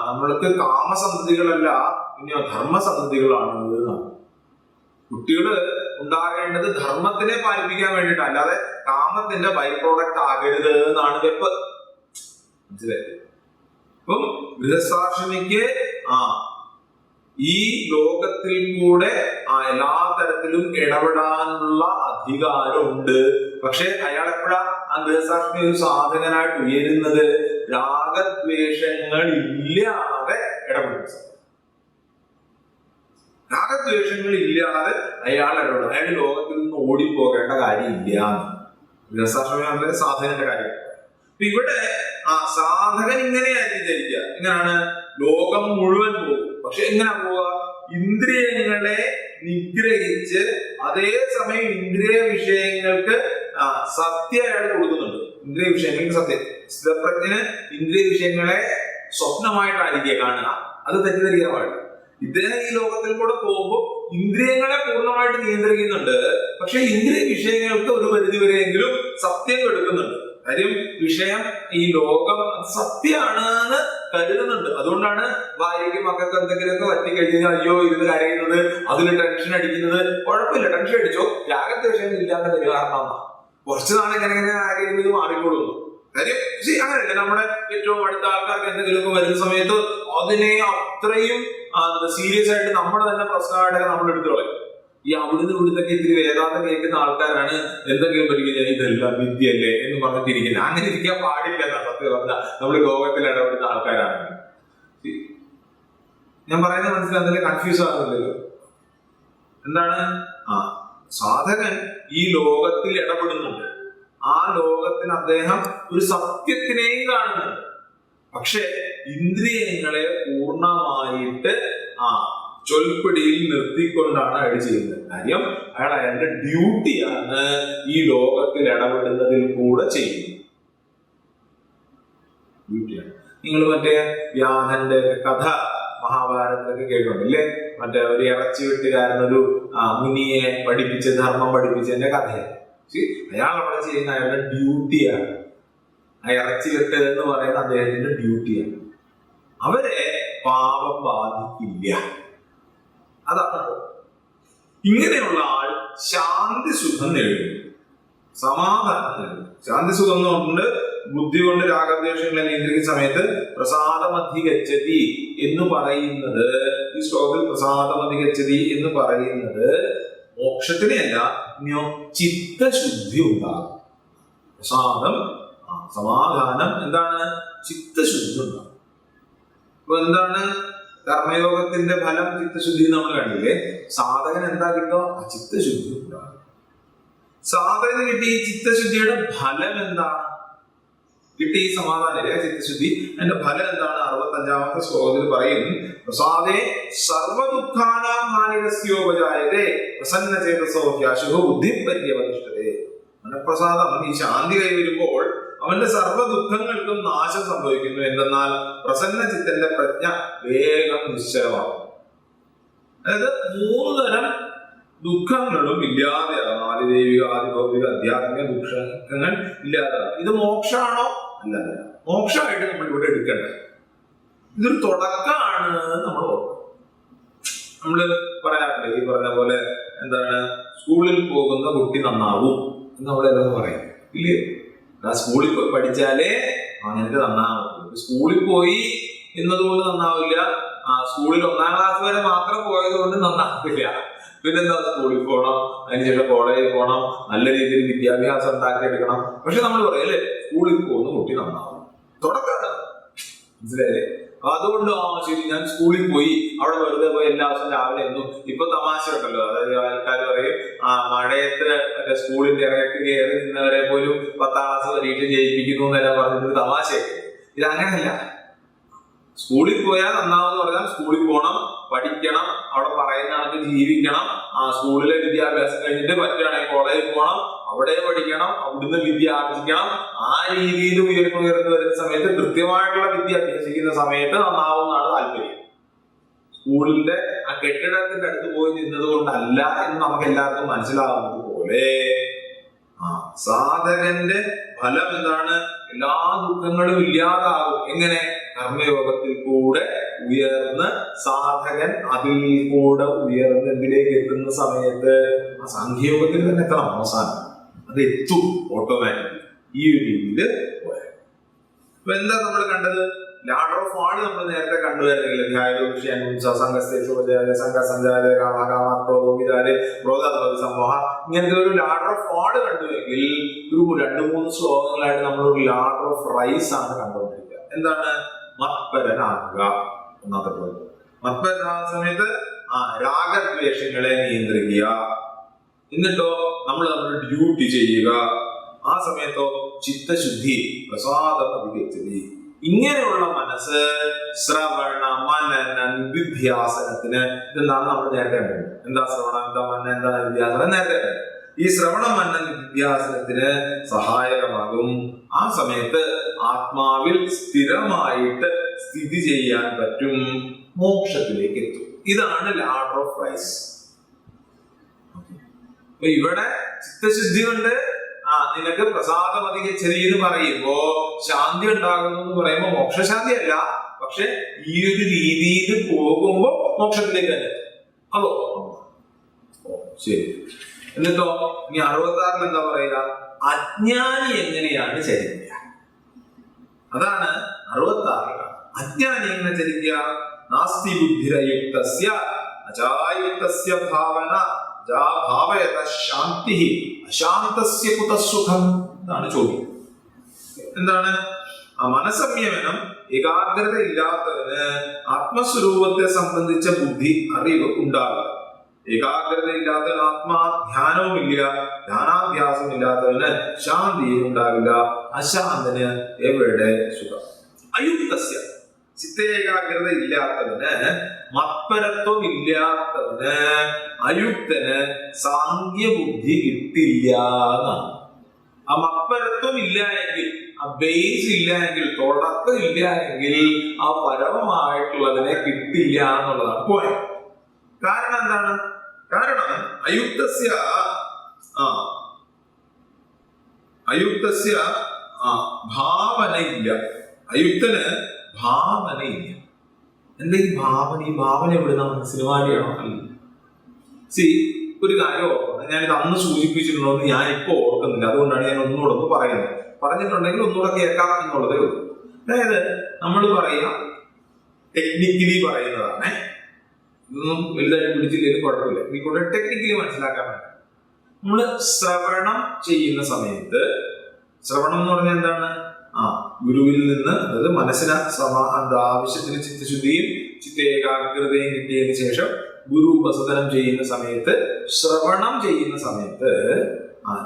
A: നമ്മൾക്ക് കാമസന്തതികളല്ല, പിന്നെ ധർമ്മസന്തതികളാണ്. കുട്ടികൾ ഉണ്ടാകേണ്ടത് ധർമ്മത്തിനെ പാലിപ്പിക്കാൻ വേണ്ടിയിട്ട്, അല്ലാതെ കാമത്തിന്റെ ബൈ പ്രോഡക്റ്റ് ആകരുത് എന്നാണ് വെപ്പ്. മനസ്സിലായി? അപ്പം ഗൃഹസ്ഥാശ്രമിക്ക് ഈ ലോകത്തിൽ കൂടെ എല്ലാ തരത്തിലും ഇടപെടാനുള്ള അധികാരമുണ്ട്. പക്ഷെ അയാൾ എപ്പോഴാ ആ ഗൃഹസ്ഥാശ്രമി ഒരു സാധകനായിട്ട് ഉയരുന്നത്? രാഗദ്വേഷങ്ങൾ ഇല്ലാതെ ഇടപെടുന്നത്. രാഗദ്വേഷങ്ങൾ ഇല്ലാതെ അയാൾ ഇടപെടും. അയാൾ ലോകത്തിൽ നിന്ന് ഓടിപ്പോകേണ്ട കാര്യമില്ല. ഗൃഹസ്ഥാശ്രമി സാധകന്റെ കാര്യം. ഇവിടെ സാധകൻ ഇങ്ങനെയായിരിക്കും ധരിക്കുക. എങ്ങനെയാണ്? ലോകം മുഴുവൻ പോകും. പക്ഷെ എങ്ങനെ പോവുക? ഇന്ദ്രിയങ്ങളെ നിഗ്രഹിച്ച് അതേസമയം ഇന്ദ്രിയ വിഷയങ്ങൾക്ക് സത്യം അയാൾ കൊടുക്കുന്നുണ്ട്. ഇന്ദ്രിയ വിഷയങ്ങൾക്ക് സത്യം. സ്ഥിതപ്രജ്ഞന് ഇന്ദ്രിയ വിഷയങ്ങളെ സ്വപ്നമായിട്ടായിരിക്കുക കാണുക. അത് തെറ്റിദ്ധരിക്കാൻ പാടില്ല. ഇദ്ദേഹം ഈ ലോകത്തിൽ കൂടെ പോകുമ്പോൾ ഇന്ദ്രിയങ്ങളെ പൂർണ്ണമായിട്ട് നിയന്ത്രിക്കുന്നുണ്ട്. പക്ഷെ ഇന്ദ്രിയ വിഷയങ്ങൾക്ക് ഒരു പരിധിവരെയെങ്കിലും സത്യം കൊടുക്കുന്നുണ്ട്. കാര്യം വിഷയം ഈ ലോകം സത്യമാണെന്ന് കരുതുന്നുണ്ട്. അതുകൊണ്ടാണ് ഭാര്യയ്ക്ക് മക്കൾക്ക് എന്തെങ്കിലുമൊക്കെ പറ്റിക്കഴിഞ്ഞാൽ അയ്യോ ഇരുന്ന് കരയുന്നത്, അതിന് ടെൻഷൻ അടിക്കുന്നത്. കുഴപ്പമില്ല, ടെൻഷൻ അടിച്ചോ, രാഗദ്വേഷങ്ങൾ ഇല്ലാത്ത പരിഹാരമാണ്. കുറച്ച് നാൾ എങ്ങനെ ആരെങ്കിലും ഇത് മാറിക്കൊള്ളുന്നു. കാര്യം അങ്ങനെയല്ല. നമ്മുടെ ഏറ്റവും അടുത്ത ആൾക്കാർക്ക് എന്തെങ്കിലുമൊക്കെ വരുന്ന സമയത്ത് അതിനെ അത്രയും സീരിയസ് ആയിട്ട് നമ്മുടെ തന്നെ പ്രശ്നമായിട്ടൊക്കെ നമ്മൾ എടുത്തു കളയും. ഈ അവിടുന്ന് ഇവിടുന്നൊക്കെ ഇത്തിരി വേദാന്തം കേൾക്കുന്ന ആൾക്കാരാണ് എന്തെങ്കിലും പഠിക്കുന്നത് ഇതെല്ലാം വിദ്യയല്ലേ എന്ന് പറഞ്ഞിട്ടിരിക്കുന്നത്. അങ്ങനെ ഇരിക്കാൻ പാടില്ല എന്നാ സത്യം പറഞ്ഞാൽ നമ്മൾ ലോകത്തിൽ ഇടപെടുന്ന ആൾക്കാരാണെങ്കിൽ. ഞാൻ പറയുന്നത് മനസ്സിലാകുന്നില്ല? കൺഫ്യൂസ് ആകുന്നില്ലല്ലോ. എന്താണ്? സാധകൻ ഈ ലോകത്തിൽ ഇടപെടുന്നുണ്ട്. ആ ലോകത്തിൽ അദ്ദേഹം ഒരു സത്യത്തിനെയും കാണുന്നുണ്ട്. പക്ഷെ ഇന്ദ്രിയങ്ങളെ പൂർണ്ണമായിട്ട് ചൊൽപ്പിടിയിൽ നിർത്തിക്കൊണ്ടാണ് അയാൾ ചെയ്യുന്നത്. കാര്യം അയാളുടെ ഡ്യൂട്ടിയാണ് ഈ ലോകത്തിൽ ഇടപെടുന്നതിൽ കൂടെ ചെയ്യുന്നത്. ഡ്യൂട്ടിയാണ്. നിങ്ങൾ മറ്റേ വ്യാധന്റെ കഥ മഹാഭാരതത്തിലൊക്കെ കേൾക്കുന്നുണ്ടല്ലേ? മറ്റേ ഒരു ഇറച്ചി വെട്ടുകാരനൊരു മുനിയെ പഠിപ്പിച്ച് ധർമ്മം പഠിപ്പിച്ചതിന്റെ കഥയാണ്. അയാൾ അവിടെ ചെയ്യുന്ന അയാളുടെ ഡ്യൂട്ടിയാണ്. ആ ഇറച്ചി വെട്ടുക എന്ന് പറയുന്ന അദ്ദേഹത്തിന്റെ ഡ്യൂട്ടിയാണ്. അവരെ പാപം ബാധിക്കില്ല. അതാണ്. ഇങ്ങനെയുള്ള ആൾ ശാന്തി സുഖം നേടും, സമാധാനം നേടും. ശാന്തി സുഖം എന്ന് പറഞ്ഞിട്ട് ബുദ്ധി കൊണ്ട് രാഗദ്വേഷങ്ങളെ നിയന്ത്രിക്കുന്ന സമയത്ത് പ്രസാദമധിഗച്ഛതി എന്ന് പറയുന്നത്, ഈ ശ്ലോകത്തിൽ പ്രസാദമധിഗച്ഛതി എന്ന് പറയുന്നത് മോക്ഷത്തിനെയല്ല, ഇനിയോ ചിത്തശുദ്ധി ഉണ്ടാകും. പ്രസാദം, സമാധാനം, എന്താണ്? ചിത്തശുദ്ധി ഉണ്ടാകും. അപ്പൊ എന്താണ് കർമ്മയോഗത്തിന്റെ ഫലം? ചിത്തശുദ്ധി നമ്മൾ കണ്ടില്ലേ? സാധകൻ എന്താ കിട്ടോ? ചിത്തശുദ്ധി ഉണ്ടാകും. സാധകന് കിട്ടിയ ഈ ചിത്തശുദ്ധിയുടെ ഫലം എന്താണ്? കിട്ടിയ ഈ സമാധാനം ചിത്തശുദ്ധി, അതിന്റെ ഫലം എന്താണ്? 65-ാമത്തെ ശ്ലോകത്തിൽ പറയും, പ്രസാദേ സർവദുഃഖാനാം ഹാനിരസ്യോപജായതേ പ്രസന്നചേതസോ ഹ്യാശുഃ ബുദ്ധിം പര്യവതിഷ്ഠതേ. മനഃപ്രസാദം, ഈ ശാന്തി കൈവരുമ്പോൾ അവന്റെ സർവ്വ ദുഃഖങ്ങൾക്കും നാശം സംഭവിക്കുന്നു. എന്തെന്നാൽ പ്രസന്ന ചിത്തന്റെ പ്രജ്ഞ വേഗം നിശ്ചലമാകും. അതായത് 3 തരം ദുഃഖങ്ങളും ഇല്ലാതെയാകും. ആദിദൈവിക, ആദിഭൗതിക, ആധ്യാത്മിക ദുഃഖങ്ങൾ ഇല്ലാതെയാകും. ഇത് മോക്ഷമാണോ? അല്ല. മോക്ഷമായിട്ട് നമ്മൾ ഇവിടെ എടുക്കേണ്ടത് ഇതൊരു തുടക്കമാണ്. നമ്മൾ നമ്മള് പറയാറുണ്ട്, ഈ പറഞ്ഞ പോലെ എന്താണ്, സ്കൂളിൽ പോകുന്ന കുട്ടി നന്നാവും എന്ന് നമ്മളെല്ലാം പറയും ഇല്ലേ? സ്കൂളിൽ പോയി പഠിച്ചാലേ നിനക്ക് നന്നാവും. സ്കൂളിൽ പോയി എന്നതുകൊണ്ട് നന്നാവില്ല. സ്കൂളിൽ 1-ാം ക്ലാസ് വരെ മാത്രം പോയത് കൊണ്ട് നന്നാവില്ല. പിന്നെന്താ? സ്കൂളിൽ പോകണം, അതിനുശേഷം കോളേജിൽ പോകണം, നല്ല രീതിയിൽ വിദ്യാഭ്യാസം ഉണ്ടാക്കിയെടുക്കണം. പക്ഷെ നമ്മൾ പറയും അല്ലേ, സ്കൂളിൽ പോകുന്ന കുട്ടി നന്നാവും. തുടക്കമാണ്. മനസ്സിലായില്ലേ? അതുകൊണ്ട് ശരി, ഞാൻ സ്കൂളിൽ പോയി, അവിടെ വെറുതെ പോയി എല്ലാ ദിവസവും രാവിലെ എന്നും. ഇപ്പൊ തമാശ ഉണ്ടല്ലോ, അതായത് ആൾക്കാർ പറയും മഴയത്ത് മറ്റേ സ്കൂളിന്റെ ഇറക്കി കയറി നിന്നവരെ പോലും 10-ാം ക്ലാസ് പരീക്ഷ ജയിപ്പിക്കുന്നു എന്നെല്ലാം പറഞ്ഞിട്ട് തമാശയൊക്കെ. ഇത് അങ്ങനെയല്ല. സ്കൂളിൽ പോയാൽ നന്നാവെന്ന് പറഞ്ഞാൽ സ്കൂളിൽ പോകണം, പഠിക്കണം, അവിടെ പറയുന്ന ആൾക്ക് ജീവിക്കണം. സ്കൂളിലെ വിദ്യാഭ്യാസം കഴിഞ്ഞിട്ട് പറ്റുകയാണെങ്കിൽ കോളേജിൽ പോകണം, അവിടെ പഠിക്കണം, അവിടുന്ന് വിദ്യ ആർജിക്കണം. ആ രീതിയിൽ ഉയർന്നു വരുന്ന സമയത്ത് കൃത്യമായിട്ടുള്ള വിദ്യ അഭ്യസിക്കുന്ന സമയത്ത് നന്നാവുന്നതാണ് താല്പര്യം. സ്കൂളിന്റെ ആ കെട്ടിടത്തിന്റെ അടുത്ത് പോയി നിന്നത് കൊണ്ടല്ല എന്ന് നമുക്ക് എല്ലാവർക്കും മനസ്സിലാവുന്നത് പോലെ സാധകന്റെ ഫലം എന്താണ്? എല്ലാ ദുഃഖങ്ങളും ഇല്ലാതാകും. എങ്ങനെ? കർമ്മയോഗത്തിൽ കൂടെ ഉയർന്ന് സാധകൻ അതിൽ കൂടെ ഉയർന്ന് എന്തിലേക്ക് എത്തുന്ന സമയത്ത് ആ സാഖ്യയോഗത്തിൽ തന്നെ എത്തണം. അവസാനം അത് എത്തും ഓട്ടോമാറ്റിക്കലി. ഈ ഒരു രീതിയിൽ പോയാൽ അപ്പൊ എന്താ നമ്മൾ കണ്ടത്? ലാഡർ ഓഫ് വാൾ നമ്മൾ നേരത്തെ കണ്ടുവരുന്നെങ്കിൽ ഇങ്ങനത്തെ ഒരു ലാഡർ ഓഫ് വാൾ കണ്ടുവെങ്കിൽ ഒരു 2-3 ശ്ലോകങ്ങളായിട്ട് നമ്മൾ ഒരു ലാഡർ ഓഫ് റൈസ് ആണ് കണ്ടുകൊണ്ടിരിക്കുക. എന്താണ്? മത്പരനാകുക ഒന്നാമത്തെ പോയിന്റ്. മത്പരനാകുന്ന സമയത്ത് രാഗദ്വേഷങ്ങളെ നിയന്ത്രിക്കുക. എന്നിട്ടോ നമ്മൾ നമ്മുടെ ഡ്യൂട്ടി ചെയ്യുക. ആ സമയത്തോ ചിത്തശുദ്ധി, പ്രസാദം അധികരിച്ചത്. ഇങ്ങനെയുള്ള മനസ്സ് ശ്രവണ മനന നിധ്യാസനത്തിന് ഇതെന്താണ് നമ്മൾ നേരത്തെ കണ്ടത്. എന്താ ശ്രവണം, എന്താ മനനം, എന്താ നിധ്യാസനം നേരത്തെ കണ്ടത്. ഈ ശ്രവണ മനന നിധ്യാസനത്തിന് സഹായകമാകും. ആ സമയത്ത് ആത്മാവിൽ സ്ഥിരമായിട്ട് സ്ഥിതി ചെയ്യാൻ പറ്റും, മോക്ഷത്തിലേക്ക് എത്തും. ഇതാണ് ലാഡർ ഓഫ് റൈസ്. അപ്പൊ ഇവിടെ ചിത്തശുദ്ധി കൊണ്ട് നിനക്ക് പ്രസാദം അധികരിച്ചത് എന്ന് പറയുമ്പോ ശാന്തി ഉണ്ടാകുന്നു എന്ന് പറയുമ്പോ മോക്ഷശാന്തി അല്ല, പക്ഷെ ഈ ഒരു രീതിയിൽ പോകുമ്പോ മോക്ഷത്തിലേക്ക് തന്നെ. അതോ ശരി. എന്നിട്ടോ ഇനി 66 എന്താ പറയുക? അജ്ഞാനി എങ്ങനെയാണ് ചരിക്കുക? അതാണ് 66. അജ്ഞാനി എങ്ങനെ ചരിക്കുക? നാസ്തി ബുദ്ധിരയുക്തസ്യ അജായുക്തസ്യ ഭാവന ഭാവയത ശാന്തി അശാന്തസ്യ കുതസുഖം. ഇതാണ് ചോദ്യം. എന്താണ്? മനസംയമനം, ഏകാഗ്രത ഇല്ലാത്തവന് ആത്മസ്വരൂപത്തെ സംബന്ധിച്ച ബുദ്ധി അറിവ് ഉണ്ടാവില്ല. ഏകാഗ്രത ഇല്ലാത്തവന് ആത്മാധ്യാനവും ഇല്ല, ധ്യാനാഭ്യാസം ഇല്ലാത്തവന് ശാന്തിയും ഉണ്ടാവില്ല. അശാന്തന് എവിടെ സുഖം? അയുക്തസ്യ, ചിത്തേകാഗ്രത ഇല്ലാത്തവന്, മത്പരത്വം ഇല്ലാത്തവന്, അയുക്തന് സാങ്ക്യബുദ്ധി കിട്ടില്ല എന്നാണ്. ആ മത്പരത്വം ഇല്ല എങ്കിൽ, ആ ബേസ് ഇല്ല എങ്കിൽ, തുടക്കം ഇല്ല എങ്കിൽ ആ പരമമായിട്ടുള്ളതിനെ കിട്ടില്ല എന്നുള്ളതാണ് പോയിന്റ്. കാരണം എന്താണ്? കാരണം അയുക്തസ്യ ഭാവനയില്ല. അയുക്തന് ഭാവനയില്ല. എന്താ ഈ ഭാവന? ഈ ഭാവന എവിടുന്ന? സിനിമാടിയാണോ? അല്ല. ഒരു കാര്യം ഓർക്കണം. ഞാനിത് അന്ന് സൂചിപ്പിച്ചിട്ടുണ്ടോ എന്ന് ഞാനിപ്പോ ഓർക്കുന്നില്ല, അതുകൊണ്ടാണ് ഞാൻ ഒന്നുകൂടെ ഒന്ന് പറയുന്നത്. പറഞ്ഞിട്ടുണ്ടെങ്കിൽ ഒന്നുകൂടെ കേൾക്കാം എന്നുള്ളതേ ഉള്ളൂ. അതായത് നമ്മൾ പറയാ, ടെക്നിക്കലി പറയുന്നതാണ്, ഇതൊന്നും വലുതായിട്ട് പിടിച്ചില്ലെങ്കിൽ കുഴപ്പമില്ല, എനിക്കൂടെ ടെക്നിക്കലി മനസ്സിലാക്കാൻ പറ്റും. നമ്മൾ ശ്രവണം ചെയ്യുന്ന സമയത്ത്, ശ്രവണം എന്ന് പറഞ്ഞാൽ എന്താണ്? ഗുരുവിൽ നിന്ന്, അതായത് മനസ്സിന് ആവശ്യത്തിന് ചിത്തശുദ്ധിയും ചിത്തേകാഗ്രതയും കിട്ടിയതിനു ശേഷം ഗുരു ഉപസദനം ചെയ്യുന്ന സമയത്ത്, ശ്രവണം ചെയ്യുന്ന സമയത്ത്,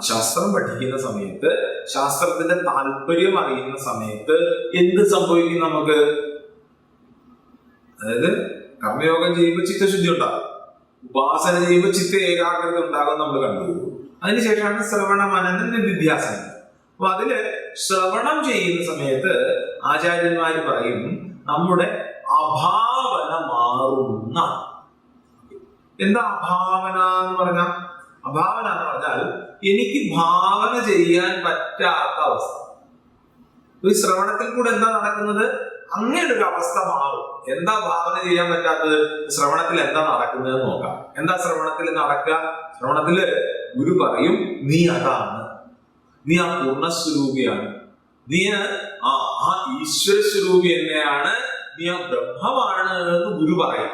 A: ശാസ്ത്രം പഠിക്കുന്ന സമയത്ത്, ശാസ്ത്രത്തിന്റെ താല്പര്യം അറിയുന്ന സമയത്ത് എന്ത് സംഭവിക്കും നമുക്ക്? അതായത് കർമ്മയോഗം ചെയ്യുമ്പോൾ ചിത്തശുദ്ധി ഉണ്ടാകും, ഉപാസന ചെയ്യുമ്പോൾ ചിത്ത ഏകാഗ്രത ഉണ്ടാകും നമ്മൾ കണ്ടു. അതിനുശേഷമാണ് ശ്രവണ മനന നിധ്യാസനം. അപ്പൊ അതില് ശ്രവണം ചെയ്യുന്ന സമയത്ത് ആചാര്യന്മാര് പറയും നമ്മുടെ അഭാവന മാറുന്ന. എന്താ അഭാവന എന്ന് പറഞ്ഞാൽ? അഭാവന എന്ന് പറഞ്ഞാൽ എനിക്ക് ഭാവന ചെയ്യാൻ പറ്റാത്ത അവസ്ഥ. ഈ ശ്രവണത്തിൽ കൂടെ എന്താ നടക്കുന്നത്? അങ്ങനെ ഒരു അവസ്ഥ മാറും. എന്താ ഭാവന ചെയ്യാൻ പറ്റാത്തത്? ശ്രവണത്തിൽ എന്താ നടക്കുന്നത് നോക്കാം. എന്താ ശ്രവണത്തിൽ നടക്കുക? ശ്രവണത്തില് ഗുരു പറയും, നീ അതാണ്, നീ ആ പൂർണ്ണസ്വരൂപിയാണ്, നീ ആ ഈശ്വര സ്വരൂപി തന്നെയാണ്, നീ ആ ബ്രഹ്മമാണ് എന്ന് ഗുരു പറയും.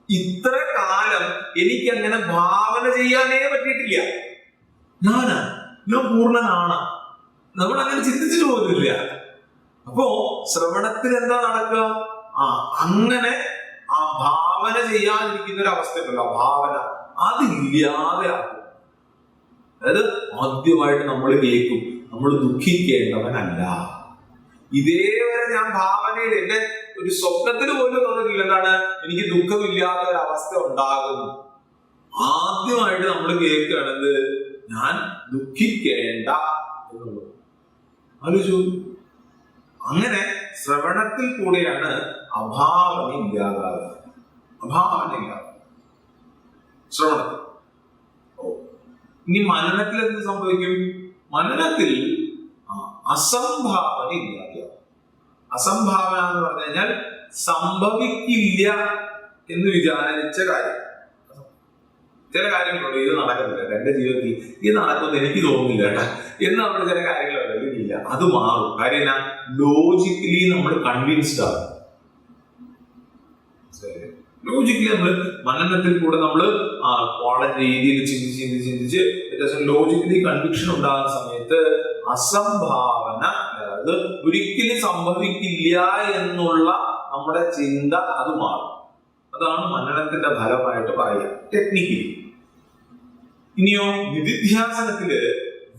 A: ഇത്ര കാലം എനിക്ക് അങ്ങനെ ഭാവന ചെയ്യാനേ പറ്റിയിട്ടില്ല. ഞാൻ പൂർണ്ണനാണ്, നമ്മൾ അങ്ങനെ ചിന്തിച്ചിട്ട് പോകുന്നില്ല. അപ്പോ ശ്രവണത്തിൽ എന്താ നടക്കുക? അങ്ങനെ ആ ഭാവന ചെയ്യാതിരിക്കുന്ന ഒരു അവസ്ഥ ഉണ്ടല്ലോ, ഭാവന, അതില്ലാതെ ആകും. അതായത് ആദ്യമായിട്ട് നമ്മൾ കേൾക്കും, നമ്മൾ ദുഃഖിക്കേണ്ടവനല്ല. ഇതേവരെ ഞാൻ ഭാവനയിൽ എന്റെ ഒരു സ്വപ്നത്തിൽ പോലും തോന്നിട്ടില്ല എന്താണ് എനിക്ക് ദുഃഖമില്ലാത്ത ഒരു അവസ്ഥ ഉണ്ടാകുന്നു. ആദ്യമായിട്ട് നമ്മൾ കേൾക്കുകയാണെന്ന് ഞാൻ ദുഃഖിക്കേണ്ട എന്നുള്ളത്. ആലോചിച്ചു. അങ്ങനെ ശ്രവണത്തിൽ കൂടെയാണ് അഭാവന ഇല്ലാതാകുക. അഭാവന ഇല്ലാതെ ശ്രവണത്തിൽ. ഇനി മനനത്തിൽ എന്ത് സംഭവിക്കും? മനനത്തിൽ അസംഭാവന ഇല്ലാതെയാവും. അസംഭാവന എന്ന് പറഞ്ഞു കഴിഞ്ഞാൽ സംഭവിക്കില്ല എന്ന് വിചാരിച്ച കാര്യം. ചില കാര്യങ്ങളുണ്ട്, ഇത് നടക്കുന്നില്ല എന്റെ ജീവിതത്തിൽ, ഇത് നടക്കുമെന്ന് എനിക്ക് തോന്നുന്നില്ല കേട്ടാ എന്ന് നമ്മൾ ചില കാര്യങ്ങൾ ഇല്ല, അത് മാറും. കാര്യം എന്നാ, ലോജിക്കലി നമ്മൾ കൺവിൻസ്ഡ് ആകും. ലോജിക്കലി നമ്മൾ മനനത്തിൽ കൂടെ നമ്മൾ വളരെ രീതിയിൽ ചിന്തിച്ച് വ്യത്യാസം ലോജിക്കലി കൺവിക്ഷൻ ഉണ്ടാകുന്ന സമയത്ത് അസംഭാവന, അതായത് ഒരിക്കലും സംഭവിക്കില്ല എന്നുള്ള നമ്മുടെ ചിന്ത അത് മാറും. അതാണ് മനനത്തിന്റെ ഫലമായിട്ട് പറയുക ടെക്നിക്കലി. ഇനിയോ നിധിധ്യാസനത്തില്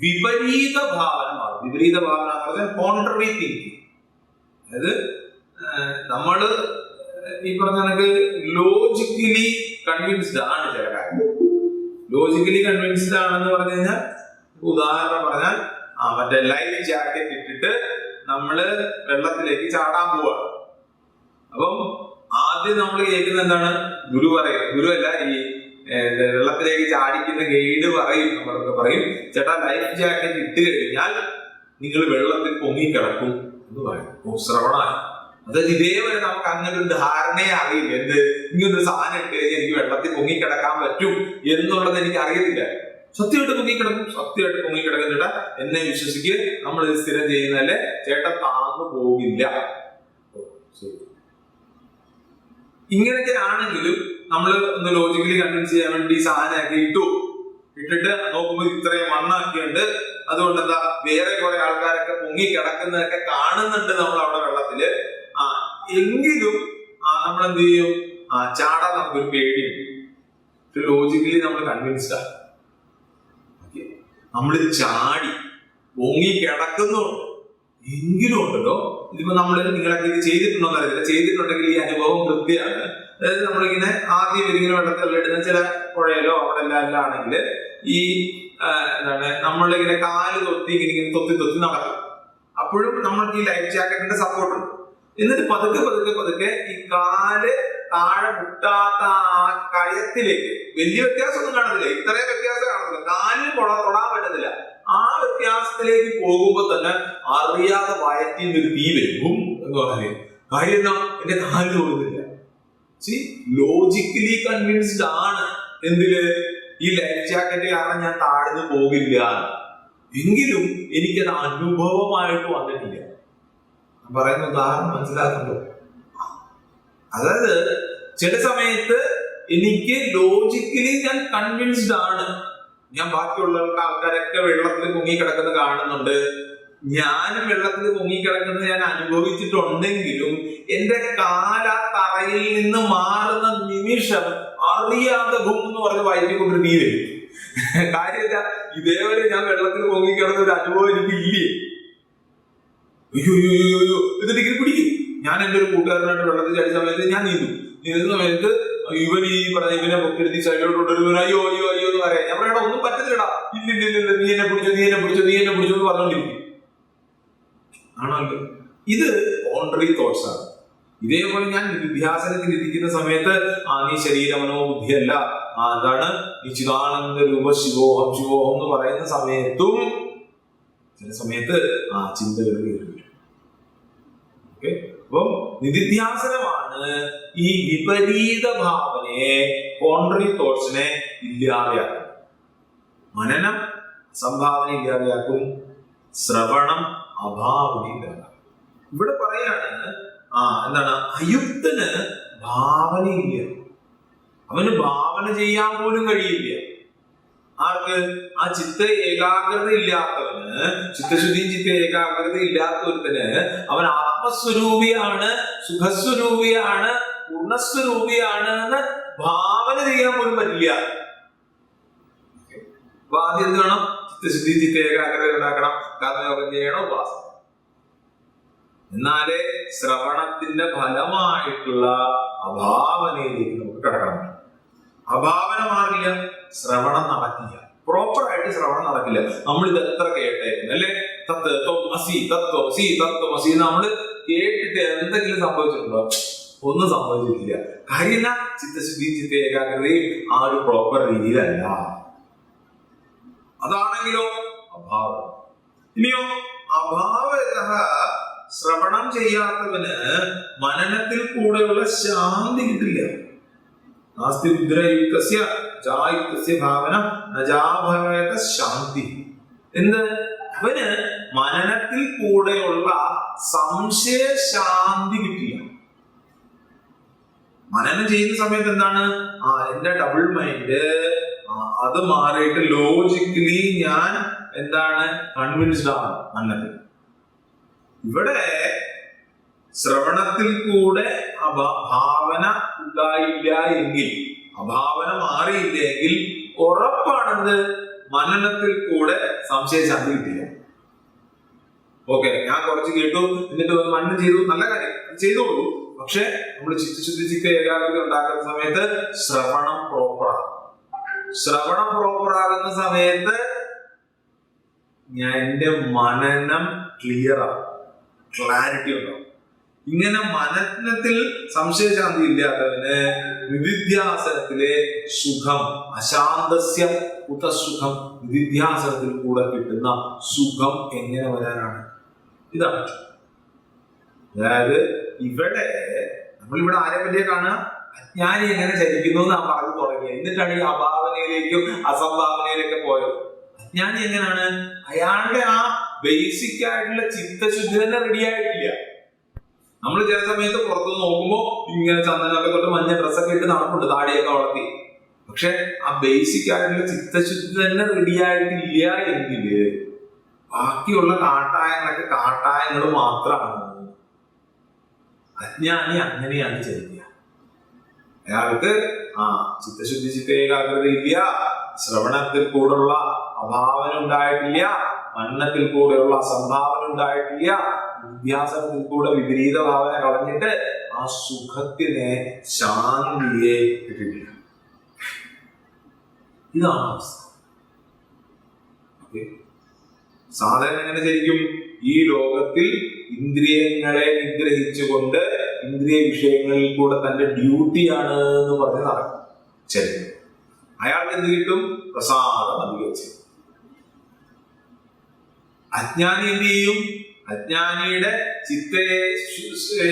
A: വിപരീത ഭാവന മാറും. വിപരീത ഭാവന എന്ന് പറഞ്ഞാൽ കോൺട്രറി തിങ്കിങ്. അതായത് നമ്മള് ഈ പറഞ്ഞ കണക്ക് ലോജിക്കലി കൺവിൻസ്ഡ് ആണ് ചില കാര്യങ്ങൾ. ലോജിക്കലി കൺവിൻസ്ഡ് ആണെന്ന് പറഞ്ഞു കഴിഞ്ഞാൽ, ഉദാഹരണം പറഞ്ഞാൽ മറ്റേ ലൈഫ് ജാക്കറ്റ് ഇട്ടിട്ട് നമ്മള് വെള്ളത്തിലേക്ക് ചാടാൻ പോവാണ്. അപ്പം ആദ്യം നമ്മൾ കേൾക്കുന്ന എന്താണ്, ഗുരു പറയും, ഗുരു അല്ല, ഈ വെള്ളത്തിലേക്ക് ചാടിക്കുന്ന ഗൈഡ് പറയും, നമ്മളൊക്കെ പറയും, ചേട്ടാ ലൈഫ് ജാക്കറ്റ് ഇട്ട് കഴിഞ്ഞാൽ നിങ്ങൾ വെള്ളത്തിൽ പൊങ്ങിക്കിടക്കും എന്ന് പറയും. ശ്രവണമായി. അതായത് ഇതേവരെ നമുക്ക് അങ്ങനെ ഒരു ധാരണയെ അറിയില്ല, എന്ത് ഇങ്ങനൊരു സാധനം ഇട്ട് കഴിഞ്ഞാൽ എനിക്ക് വെള്ളത്തിൽ പൊങ്ങിക്കിടക്കാൻ പറ്റും എന്നുള്ളത് എനിക്ക് അറിയത്തില്ല. സത്യമായിട്ട് പൊങ്ങിക്കിടക്കും, സത്യമായിട്ട് പൊങ്ങിക്കിടക്കും ചേട്ടാ, എന്നെ വിശ്വസിക്ക്, നമ്മൾ ഇത് സ്ഥിരം ചെയ്യുന്നതല്ലേ, ചേട്ടൻ താന്നു പോകില്ല. ഇങ്ങനെയൊക്കെ ആണെങ്കിലും നമ്മൾ ഒന്ന് ലോജിക്കലി കൺവിൻസ് ചെയ്യാൻ വേണ്ടി സാധനമൊക്കെ ഇട്ടിട്ട് നോക്കുമ്പോൾ ഇത്രയും മണ്ണൊക്കെയുണ്ട്, അതുകൊണ്ട് എന്താ വേറെ കുറെ ആൾക്കാരൊക്കെ പൊങ്ങി കിടക്കുന്നതൊക്കെ കാണുന്നുണ്ട് നമ്മൾ അവിടെ വെള്ളത്തില്. എങ്കിലും നമ്മൾ എന്ത് ചെയ്യും, ചാടാൻ നമുക്കൊരു പേടിയുണ്ട്. ലോജിക്കലി നമ്മൾ കൺവിൻസ്ഡ് ആണ്. നമ്മൾ ചാടി പൊങ്ങി കിടക്കുന്നുണ്ട് എങ്കിലും ഉണ്ടല്ലോ, ഇതിപ്പോ നിങ്ങളൊക്കെ ഇത് ചെയ്തിട്ടുണ്ടോ എന്നറിയില്ല, ചെയ്തിട്ടുണ്ടെങ്കിൽ ഈ അനുഭവം കൃത്യമാണ്. അതായത് നമ്മളിങ്ങനെ ആദ്യം ഇങ്ങനെ വെള്ളത്തിൽ ഇടുന്ന ചില പുഴയിലോ അവിടെ എല്ലാം ആണെങ്കിൽ ഈ എന്താണ് നമ്മളിങ്ങനെ കാല് തൊത്തി ഇങ്ങനെ തൊത്തി നടക്കും. അപ്പോഴും നമ്മൾക്ക് ഈ ലൈഫ് ജാക്കറ്റിന്റെ സപ്പോർട്ട് ഉണ്ട്. എന്നിട്ട് പതുക്കെ ഈ കാല് താഴെ മുട്ടാത്ത ആ കയത്തിലേക്ക്, വലിയ വ്യത്യാസമൊന്നും കാണുന്നില്ല, ഇത്രയും വ്യത്യാസം കാണുന്നില്ല, കാലിന് തൊടാൻ പറ്റത്തില്ല. ആ വ്യത്യാസത്തിലേക്ക് പോകുമ്പോ തന്നെ അറിയാതെ വയറ്റിൽ നിന്ന് തീ വരും എന്ന് പറയുന്നത്. കാര്യം എന്താ, എന്റെ കാല് തൊടുന്നില്ല. ലോജിക്കലി കൺവിൻസ്ഡ് ആണ് എന്തില്, ഈ ലൈഫ് ജാക്കറ്റ് കാരണം ഞാൻ താഴ്ന്നു പോകില്ല, എങ്കിലും എനിക്കത് അനുഭവമായിട്ട് വന്നിട്ടില്ല. പറയുന്ന ഉദാഹരണം മനസ്സിലാക്കുന്നുണ്ടോ? അതായത് ചില സമയത്ത് എനിക്ക് ലോജിക്കലി ഞാൻ കൺവിൻസ്ഡ് ആണ്, ഞാൻ ബാക്കിയുള്ള ആൾക്കാരൊക്കെ വെള്ളത്തിൽ പൊങ്ങിക്കിടക്കുന്നത് കാണുന്നുണ്ട്, ഞാനും വെള്ളത്തിൽ പൊങ്ങിക്കിടക്കുന്നത് ഞാൻ അനുഭവിച്ചിട്ടുണ്ടെങ്കിലും എന്റെ കാല തറയിൽ നിന്ന് മാറുന്ന നിമിഷം അറിയാതെ എന്ന് പറഞ്ഞ് വയറ്റിക്കൊണ്ടൊരു നീ വരും. കാര്യമില്ല, ഇതേവരെ ഞാൻ വെള്ളത്തിൽ പൊങ്ങിക്കിടന്ന ഒരു അനുഭവം എനിക്കില്ലേ. അയ്യോ എന്നിട്ട് ഇങ്ങനെ പിടിക്കും. ഞാൻ എന്റെ ഒരു കൂട്ടുകാരനായിട്ട് വെള്ളത്തിൽ ചാടിയ സമയത്ത് ഞാൻ നീന്തുന്ന സമയത്ത് ഇവനെ പൊക്കെടുത്തി സൈഡിലോട്ട് കൊണ്ടുവരുമ്പോൾ അയ്യോ എന്ന് പറയാം. ഞാൻ പറയടാ ഒന്നും പറ്റത്തില്ലടാ, ഇല്ല നീ എന്നെ പിടിച്ചു എന്ന് പറഞ്ഞോണ്ടിരിക്കും. ആണല്ലോ, ഇത് കോൺട്രറി തോട്ട്സ് ആണ്. ഇതേപോലെ ഞാൻ വിദ്യാസനത്തിൽ ഇരിക്കുന്ന സമയത്ത് നീ ശരീരമനോ ബുദ്ധിയല്ല, എന്താണ് ഈ ചിദാനന്ദ രൂപ ശിവോഹം എന്ന് പറയുന്ന സമയത്തും ചില സമയത്ത് ചിന്തകൾ കയറി വരും. ഓക്കെ, അപ്പം നിധിധ്യാസനമാണ് ഈ വിപരീത ഭാവനയെ, കോൺട്രറി തോട്ട്സിനെ ഇല്ലാതെയാക്കും. മനനം അസംഭാവന ഇല്ലാതെയാക്കും, ശ്രവണം അഭാവന ഇല്ലാതാക്കും. ഇവിടെ പറയാണ് എന്താണ്, അയുക്തന് ഭാവനയില്ല, അവന് ഭാവന ചെയ്യാൻ പോലും കഴിയില്ല. ആർക്ക്? ആ ചിത്ത ഏകാഗ്രത ഇല്ലാത്തവന്, ചിത്തശുദ്ധിയും ചിത്ത ഏകാഗ്രത ഇല്ലാത്തവർക്ക് അവൻ ആത്മസ്വരൂപിയാണ്, സുഖസ്വരൂപിയാണ്, പൂർണ്ണസ്വരൂപിയാണ് എന്ന് ഭാവന ചെയ്യാൻ പോലും പറ്റില്ല. അപ്പൊ ആദ്യം എന്ത് വേണം? ചിത്തശുദ്ധി ചിത്ത ഏകാഗ്രത ഉണ്ടാക്കണം, കർമ്മയോഗം ചെയ്യണം, ഉപാസന. എന്നാലേ ശ്രവണത്തിന്റെ ഫലമായിട്ടുള്ള അഭാവനയിലേക്ക് നമുക്ക് കടക്കാൻ പറ്റും. അഭാവന മാറില്ല, ശ്രവണം നടക്കില്ല, പ്രോപ്പറായിട്ട് ശ്രവണം നടക്കില്ല. നമ്മൾ ഇത് എത്ര കേട്ടായിരുന്നു അല്ലെ, തത്വമസി നമ്മൾ കേട്ടിട്ട് എന്തെങ്കിലും സംഭവിച്ചിട്ടുണ്ടോ? ഒന്നും സംഭവിച്ചിട്ടില്ല. കാര്യം ചിത്തശുദ്ധി ചിത്ത ഏകാഗ്രതയും ആ ഒരു പ്രോപ്പർ രീതിയിലല്ല. അതാണെങ്കിലോ അഭാവം. ഇനിയോ അഭാവ ശ്രവണം ചെയ്യാത്തവന് മനനത്തിൽ കൂടെയുള്ള ശാന്തി കിട്ടില്ല. നാസ്തി ഉദ്രയുക്തസ്യ ജായുക്തസ്യ ഭാവന നജാഭവേത ശാന്തി. എന്ത്? അവന് മനനത്തിൽ കൂടെയുള്ള സംശയ ശാന്തി കിട്ടില്ല. മനനം ചെയ്യുന്ന സമയത്ത് എന്താണ്? എന്റെ ഡബിൾ മൈൻഡ് അത് മാറിയിട്ട് ലോജിക്കലി ഞാൻ എന്താണ് കൺവിൻസ്ഡ് ആണ് മനനത്തിൽ. ഇവിടെ ശ്രവണത്തിൽ കൂടെ ഭാവന ഉണ്ടായില്ല എങ്കിൽ, അഭാവന മാറിയില്ലെങ്കിൽ ഉറപ്പാണെന്ന് മനനത്തിൽ കൂടെ സംശയശാന്തി കിട്ടില്ല. ഓക്കെ, ഞാൻ കുറച്ച് കേട്ടു എന്നിട്ട് മനനം ചെയ്തു, നല്ല കാര്യം, ചെയ്തോളൂ. പക്ഷെ നമ്മൾ ചിത്തശുദ്ധി ചിത്ത ഏകാഗ്രത ഉണ്ടാക്കുന്ന സമയത്ത് ശ്രവണം പ്രോപ്പറാകും. ശ്രവണം പ്രോപ്പറാകുന്ന സമയത്ത് എന്റെ മനനം ക്ലിയർ ആകും, ക്ലാരിറ്റി ഉണ്ടാവും. ഇങ്ങനെ മനനത്തിൽ സംശയശാന്തി ഇല്ലാത്തവന് നിധിധ്യാസനത്തിലെ സുഖം, അശാന്തസ്യ കുതസുഖം, നിധിധ്യാസനത്തിൽ കൂടെ കിട്ടുന്ന സുഖം എങ്ങനെ വരാനാണ്? ഇതാണ്. അതായത് ഇവിടെ നമ്മളിവിടെ ആരെ പറ്റിയ കാണുക? അജ്ഞാനി എങ്ങനെ ചലിക്കുന്നു നാം പറഞ്ഞു തുടങ്ങി. എന്നിട്ടാണ് ഈ അഭാവനയിലേക്കും അസംഭാവനയിലേക്കും പോയത്. അജ്ഞാനി എങ്ങനെയാണ്? അയാളുടെ ആ ബേസിക് ആയിട്ടുള്ള ചിത്തശുദ്ധി തന്നെ റെഡി ആയിട്ടില്ല. നമ്മൾ ചില സമയത്ത് പുറത്ത് നോക്കുമ്പോൾ ഇങ്ങനെ ചന്ദനമൊക്കെ തൊട്ട് മഞ്ഞ ഡ്രസ്സൊക്കെ ഇട്ട് നടപ്പുണ്ട്, താടിയൊക്കെ വളർത്തി. പക്ഷെ ആ ബേസിക് ആയിട്ടുള്ള ചിത്തശുദ്ധി തന്നെ റെഡി ആയിട്ടില്ല എങ്കിൽ ബാക്കിയുള്ള കാട്ടായങ്ങളൊക്കെ കാട്ടായങ്ങൾ മാത്രമാണ്. അജ്ഞാനി അങ്ങനെയാണ് ചെയ്യുക. അയാൾക്ക് ചിത്തശുദ്ധി ചിത്ത ഏകാഗ്രത ഇല്ല, ശ്രവണത്തിൽ കൂടെയുള്ള അഭാവന ഉണ്ടായിട്ടില്ല, മനനത്തിൽ കൂടെയുള്ള അസംഭാവന ഉണ്ടായിട്ടില്ല, വിദ്യാസനത്തിൽ കൂടെ വിപരീത ഭാവന കളഞ്ഞിട്ട് ആ സുഖത്തിനെ, ശാന്തിയെ കിട്ടില്ല. ഇതാണ് അവസ്ഥ. സാധാരണ എങ്ങനെ ശരിക്കും ഈ ലോകത്തിൽ ഇന്ദ്രിയങ്ങളെ നിഗ്രഹിച്ചുകൊണ്ട് ഇന്ദ്രിയ വിഷയങ്ങളിൽ കൂടെ തന്റെ ഡ്യൂട്ടിയാണ് എന്ന് പറഞ്ഞ് നടക്കും. ശരി, അയാൾക്ക് എന്ത് കിട്ടും? പ്രസാദം അധികരിച്ചു. അജ്ഞാനി എന്ത് ചെയ്യും? അജ്ഞാനിയുടെ ചിത്ത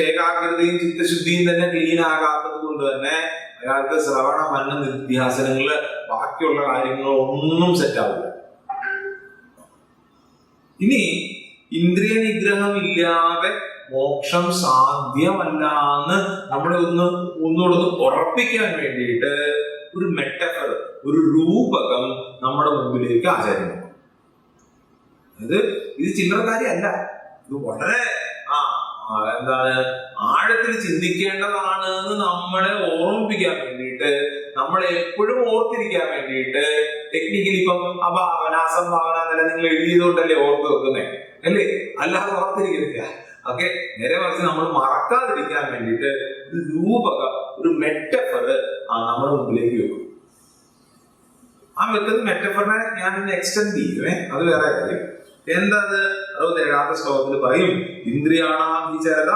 A: ഏകാഗ്രതയും ചിത്തശുദ്ധിയും തന്നെ ക്ലീൻ ആകാത്തത് കൊണ്ട് തന്നെ അയാൾക്ക് ശ്രവണ മനന നിധ്യാസനങ്ങള് ബാക്കിയുള്ള കാര്യങ്ങളൊന്നും സെറ്റ് ആവില്ല. ഇനി ഇന്ദ്രിയ നിഗ്രഹം ഇല്ലാതെ മോക്ഷം സാധ്യമല്ല എന്ന് നമ്മളെ ഒന്നുകൂടെ ഉറപ്പിക്കാൻ വേണ്ടിയിട്ട് ഒരു മെറ്റഫർ, ഒരു രൂപകം നമ്മുടെ മുമ്പിലേക്ക് ആചാര്യം. ഇത് ചില്ലറ കാര്യമല്ല. ഇത് വളരെ എന്താണ് ആഴത്തിൽ ചിന്തിക്കേണ്ടതാണ് എന്ന് നമ്മളെ ഓർമ്മിപ്പിക്കാൻ വേണ്ടിയിട്ട്, നമ്മളെ എപ്പോഴും ഓർത്തിരിക്കാൻ വേണ്ടിയിട്ട് ടെക്നിക്കലി ഇപ്പം അഭാവന അസംഭാവന എന്നല്ല നിങ്ങൾ എഴുതിയതുകൊണ്ടല്ലേ ഓർത്ത് വെക്കുന്നേ, അല്ലേ? അല്ലാതെ ഓർത്തിരിക്കുന്നില്ല. ഓക്കെ, നേരെ മറിച്ച് നമ്മൾ മറക്കാതിരിക്കാൻ വേണ്ടിയിട്ട് ഒരു രൂപകം, ഒരു മെറ്റഫർ നമ്മുടെ മുമ്പിലേക്ക് വെക്കും. ആ വെക്കുന്ന മെറ്റഫറിനെ ഞാൻ എക്സ്റ്റെൻഡ് ചെയ്യുമേ, അത് വേറെ കാര്യം. എന്താ? 67ാമത്തെ ശ്ലോകത്തിൽ പറയും, ഇന്ദ്രിയാണാഭിചരത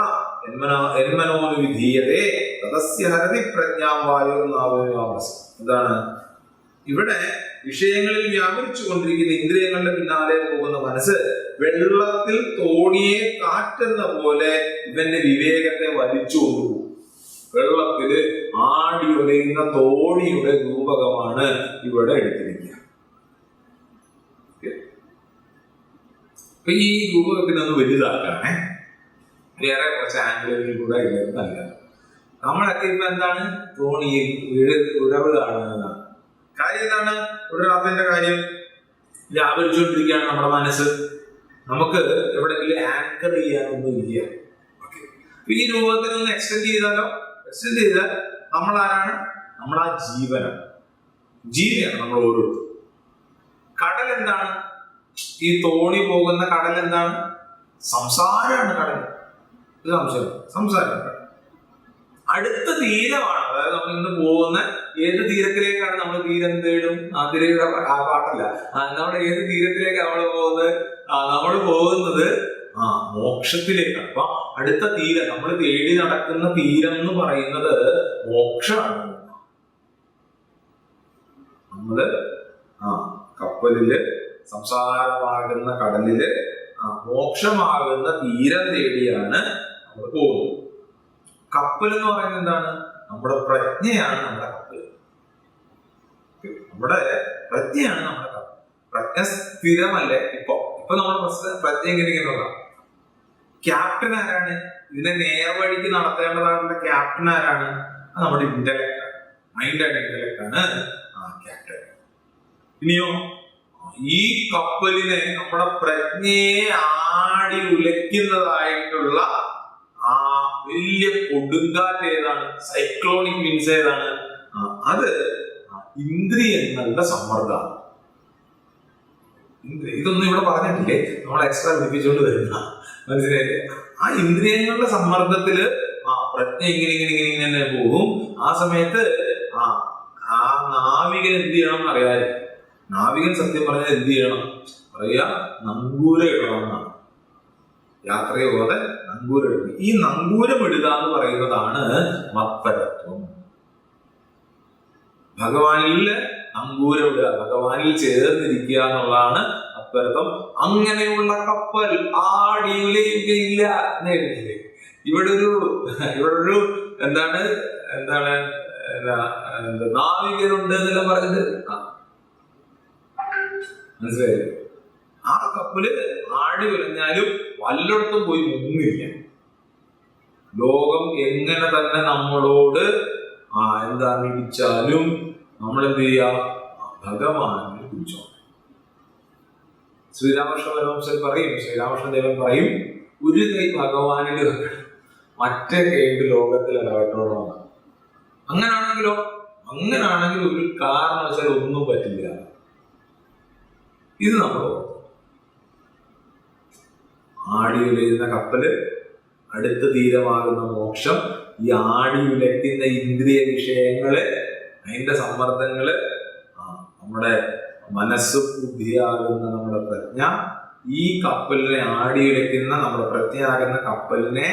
A: എന്മനോനു വിധീയതേ തദസ്യ ഹരതി പ്രജ്ഞാം വായുർനാവസി. എന്താണ്? ഇവിടെ വിഷയങ്ങളിൽ വ്യാപരിച്ചു കൊണ്ടിരിക്കുന്ന ഇന്ദ്രിയങ്ങളുടെ പിന്നാലെ പോകുന്ന മനസ്സ് വെള്ളത്തിൽ തോണിയെ കാറ്റെന്ന പോലെ ഇവന്റെ വിവേകത്തെ വലിച്ചു കൊണ്ടുപോകും. വെള്ളത്തില് ആടി ഉലയുന്ന തോണിയുടെ രൂപകമാണ് ഇവിടെ എടുത്തിരിക്കുക. അപ്പൊ ഈ രൂപകത്തിനൊന്ന് വലുതാക്കാണേ, വേറെ കുറച്ച് ആംഗിളുകളിൽ കൂടെ ഇല്ല. നമ്മളൊക്കെ ഇപ്പൊ എന്താണ്? തോണിയിൽ ഉഴവ് കാണുന്നതാണ്. കാര്യം എന്താണ്? ഉഴറാത്തതിന്റെ കാര്യം വ്യാപരിച്ചുകൊണ്ടിരിക്കുകയാണ് നമ്മുടെ മനസ്സ്. നമുക്ക് എവിടെയെങ്കിലും ആങ്കർ ചെയ്യാനൊന്നും ഇല്ല. ഈ രൂപത്തിനൊന്ന് എക്സ്റ്റെൻഡ് ചെയ്താലോ? എക്സ്റ്റെൻഡ് ചെയ്താൽ നമ്മൾ ആരാണ്? നമ്മളാ ജീവനാണ്, ജീവിയാണ് നമ്മൾ ഓരോരുത്തരും. കടൽ എന്താണ്? ഈ തോണി പോകുന്ന കടൽ എന്താണ്? സംസാരമാണ് കടൽ. ഇത് സംസാരമാണ്. അടുത്ത തീരമാണ്. അതായത് നമ്മൾ ഇന്ന് പോകുന്ന ഏത് തീരത്തിലേക്കാണ് നമ്മൾ തീരം തേടും? തിരയുടെ പാട്ടല്ല, നമ്മുടെ ഏത് തീരത്തിലേക്കാണ് നമ്മൾ പോകുന്നത്? മോക്ഷത്തിലേക്കാണ്. അപ്പൊ അടുത്ത തീരം, നമ്മൾ തേടി നടക്കുന്ന തീരം എന്ന് പറയുന്നത് മോക്ഷമാണ്. നമ്മള് കപ്പലില്, സംസാരമാകുന്ന കടലില് മോക്ഷമാകുന്ന തീരം തേടിയാണ് നമ്മൾ പോകുന്നത്. കപ്പൽ എന്ന് പറയുന്നത് എന്താണ്? നമ്മുടെ പ്രജ്ഞയാണ് നമ്മുടെ കപ്പൽ. നമ്മുടെ പ്രജ്ഞയാണ് നമ്മുടെ കപ്പൽ. പ്രജ്ഞ സ്ഥിരമല്ലേ. ഇപ്പൊ നമ്മുടെ പ്രജ്ഞ എങ്ങനെയൊക്കെ ക്യാപ്റ്റൻ ആരാണ്? ഇതിനെ നേർവഴിക്ക് നടത്തേണ്ടതായിട്ടുള്ള ക്യാപ്റ്റൻ ആരാണ്? നമ്മുടെ ഇന്റലക്ട് ആണ്. മൈൻഡ് ആൻഡ് ഇന്റലക്ട് ആണ് ക്യാപ്റ്റൻ. ഇനിയോ ഈ കപ്പലിനെ നമ്മുടെ പ്രജ്ഞയെ ആടി ഉലയ്ക്കുന്നതായിട്ടുള്ള ആ വലിയ കൊടുങ്കാറ്റ് ഏതാണ്? സൈക്ലോണിക് വിൻസ് ഏതാണ്? അത് ഇന്ദ്രിയങ്ങളുടെ സമ്മർദ്ദമാണ്. ഇതൊന്നും ഇവിടെ പറഞ്ഞിട്ടില്ലേ, നമ്മൾ എക്സ്ട്രാ വിധിപ്പിച്ചുകൊണ്ട് വരുന്ന മനസ്സിലായില്ലേ? ആ ഇന്ദ്രിയങ്ങളുടെ സമ്മർദ്ദത്തില് പ്രജ്ഞ ഇങ്ങനെ പോകും. ആ സമയത്ത് ആ നാവികൻ എന്ത് ചെയ്യണം എന്നറിയാതെ, നാവികൻ സത്യം പറഞ്ഞാൽ എന്ത് ചെയ്യണം പറയാ? നങ്കൂരം ഇടണം എന്നാണ്. യാത്രയോടെ നങ്കൂരം ഇടുക. ഈ നങ്കൂരം ഇടുക എന്ന് പറയുന്നതാണ് മത്പരത്വം. ഭഗവാനിൽ നങ്കൂരം ഇടുക, ഭഗവാനിൽ ചേർന്നിരിക്കുക എന്നുള്ളതാണ് മത്പരത്വം. അങ്ങനെയുള്ള കപ്പൽ ആടിയുലയുകയില്ല എന്ന് എഴുതിയില്ലേ? ഇവിടെ ഒരു എന്താണ് നാവികനുണ്ട് എന്നെല്ലാം പറഞ്ഞിട്ട് മനസ്സിലായില്ലേ? ആ കപ്പല് ആടി ഉലഞ്ഞാലും വല്ലയിടത്തും പോയി മുങ്ങില്ല. ലോകം എങ്ങനെ തന്നെ നമ്മളോട് ഇടിച്ചാലും നമ്മൾ എന്ത് ചെയ്യാ? ഭഗവാനെ കുറിച്ചോ. ശ്രീരാമകൃഷ്ണ പരമഹംസൻ പറയും, ശ്രീരാമകൃഷ്ണ ദേവൻ പറയും, ഒരു കൈ ഭഗവാനിൽ വെക്കണം, മറ്റേ കൈ ലോകത്തിൽ ഇടപെട്ടോളാണ്. അങ്ങനാണെങ്കിൽ ഒരു കാരണവശാൽ ഒന്നും പറ്റില്ല. ഇത് നമ്മൾ ആടി ഉലയുന്ന കപ്പല്, അടുത്ത തീരമാകുന്ന മോക്ഷം, ഈ ആടി ഉലയ്ക്കുന്ന ഇന്ദ്രിയ വിഷയങ്ങള്, അതിന്റെ സമ്മർദ്ദങ്ങള്, നമ്മുടെ മനസ്സ് ബുദ്ധിയാകുന്ന നമ്മുടെ പ്രജ്ഞ, ഈ കപ്പലിനെ ആടി ഉലയ്ക്കുന്ന നമ്മുടെ പ്രജ്ഞയാകുന്ന കപ്പലിനെ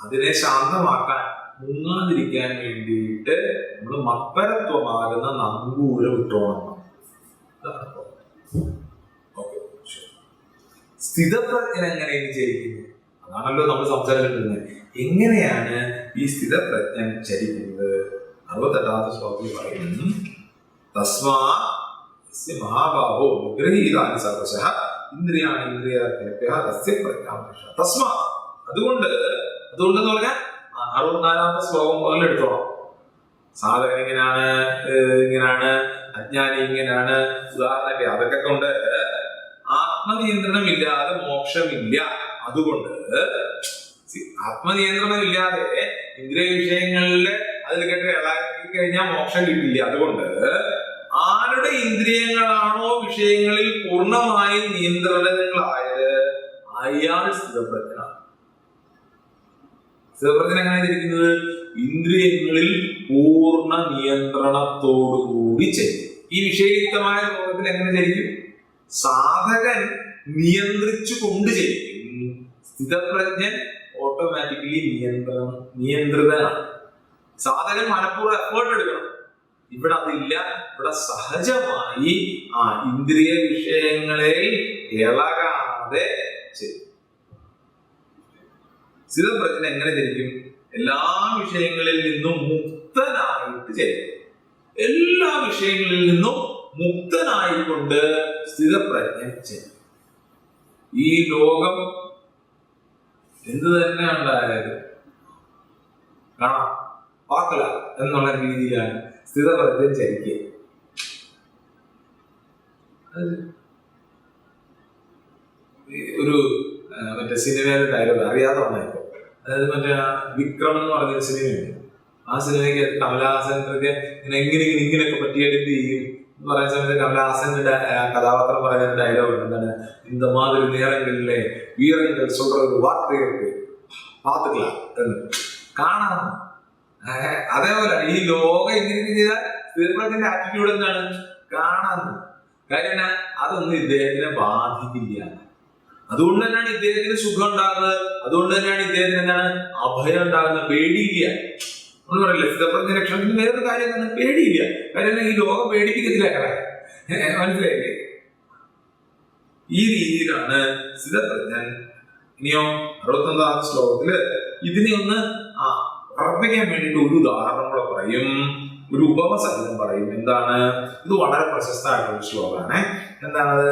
A: അതിനെ ശാന്തമാക്കാൻ, മുങ്ങാതിരിക്കാൻ വേണ്ടിയിട്ട് നമ്മൾ മത്പരത്വമാകുന്ന നങ്കൂരം ഇട്ടോണം. സ്ഥിതപ്രജ്ഞൻ എങ്ങനെ ചരിക്കുന്നു? അതാണല്ലോ നമ്മൾ സംസാരിച്ചിരുന്നത്. എങ്ങനെയാണ് ഈ സ്ഥിതപ്രജ്ഞൻ ചരിക്കുന്നത്? 68ാമത്തെ ശ്ലോകത്തിൽ പറയുന്നു, തസ്മാ മഹാബാഹോ നിഗ്രഹീതാനി സർവശഃ ഇന്ദ്രിയാണി ഇന്ദ്രിയാർത്ഥ്യേഭ്യഃ തസ്യ പ്രജ്ഞാ. തസ്മാ അതുകൊണ്ട് എന്ന് പറഞ്ഞാൽ 64ാമത്തെ ശ്ലോകം പോലെ എടുത്തോളാം. സാധകൻ ഇങ്ങനെയാണ്, അജ്ഞാനി ഇങ്ങനെയാണ്, ഉദാഹരണമൊക്കെ അതൊക്കെ കൊണ്ട് ആത്മനിയന്ത്രണമില്ലാതെ മോക്ഷമില്ല. അതുകൊണ്ട് ആത്മനിയന്ത്രണമില്ലാതെ ഇന്ദ്രിയ വിഷയങ്ങളില് അതിൽ കേട്ട് ഇളക്കി കഴിഞ്ഞാൽ മോക്ഷം കിട്ടില്ല. അതുകൊണ്ട് ആരുടെ ഇന്ദ്രിയങ്ങളാണോ വിഷയങ്ങളിൽ പൂർണ്ണമായും നിയന്ത്രണങ്ങളായത് അയാൾ സ്ഥിതപ്രജ്ഞനാണ്. സ്ഥിതപ്രജ്ഞൻ എങ്ങനെയാണ് ഇരിക്കുന്നത്? ഇന്ദ്രിയങ്ങളിൽ പൂർണ്ണ നിയന്ത്രണത്തോടുകൂടി ചെയ്യും. ഈ വിഷയയുക്തമായ ലോകത്തിൽ എങ്ങനെ ചരിക്കും? സാധകൻ നിയന്ത്രിച്ചു കൊണ്ട് ചെയ്യും. സ്ഥിതപ്രജ്ഞൻ ഓട്ടോമാറ്റിക്കലി നിയന്ത്രിതനാണ്. സാധകൻ മനഃപൂർവ്വം എഫേർട്ട് എടുക്കണം. ഇവിടെ അതില്ല. ഇവിടെ സഹജമായി ഇന്ദ്രിയ വിഷയങ്ങളെ ഇളകാതെ ചെയ്യും. സ്ഥിതപ്രജ്ഞൻ എങ്ങനെ ചരിക്കും? എല്ലാ വിഷയങ്ങളിൽ നിന്നും മുക്തനായിട്ട് ചെയ്യും. എല്ലാ വിഷയങ്ങളിൽ നിന്നും മുക്തനായിക്കൊണ്ട് സ്ഥിതപ്രജ്ഞൻ ചെയ്യും. ഈ ലോകം എന്ത് തന്നെ ഉണ്ടായാലും കാണാം, പാക്കല എന്നുള്ള രീതിയിലാണ് സ്ഥിതപ്രജ്ഞൻ ചരിക്കുക. ഒരു മറ്റേ സിനിമയിലെ ഡയലോഗ് അറിയാതെ വന്നായിപ്പോ, അതായത് മറ്റേ വിക്രം എന്ന് പറഞ്ഞൊരു സിനിമയുണ്ട്. ആ സിനിമയ്ക്ക് കമലഹാസനൊക്കെ ഇങ്ങനെയൊക്കെ പറ്റിയെടുത്ത് ചെയ്യും എന്ന് പറയുന്ന സമയത്ത് കമലഹാസന്റെ കഥാപാത്രം പറയുന്ന ഡയലോഗ് ഉണ്ട്. എന്താണ്? இந்த மாதிரி நேரங்களிலே வீரர்கள் சொல்றது വാർത്തകൾക്ക് പാത്തുക്കള എന്ന് കാണാം. അതേപോലെ ഈ ലോകം ഇങ്ങനെ ചെയ്താൽ സ്ഥിതപ്രജ്ഞന്റെ ആറ്റിറ്റ്യൂഡ് എന്താണ്? കാണാന്ന്. കാര്യം എന്നാ? അതൊന്നും ഇദ്ദേഹത്തിനെ ബാധിക്കില്ല. അതുകൊണ്ട് തന്നെയാണ് ഇദ്ദേഹത്തിന് സുഖം ഉണ്ടാകുന്നത്. അതുകൊണ്ട് തന്നെയാണ് ഇദ്ദേഹത്തിന് എന്താണ് അഭയം ഉണ്ടാകുന്നത്. പേടിയില്ല. നമ്മൾ പറയില്ല സ്ഥിതപ്രജ്ഞ ലക്ഷണത്തിന് വേറൊരു കാര്യം എന്താണ്? പേടിയില്ല. കാര്യം ഈ ലോകം പേടിപ്പിക്കത്തില്ല. മനസ്സിലായില്ലേ? ഈ രീതിയിലാണ് സ്ഥിതപ്രജ്ഞൻ. ഇനിയോ 61 ശ്ലോകത്തില് ഇതിനെ ഒന്ന് ഉറപ്പിക്കാൻ വേണ്ടിയിട്ട് ഒരു ഉദാഹരണം കൂടെ പറയും, ഒരു ഉപമസഹിതം പറയും. എന്താണ് ഇത്? വളരെ പ്രശസ്തമായിട്ടുള്ള ഒരു ശ്ലോകമാണ്. എന്താണത്?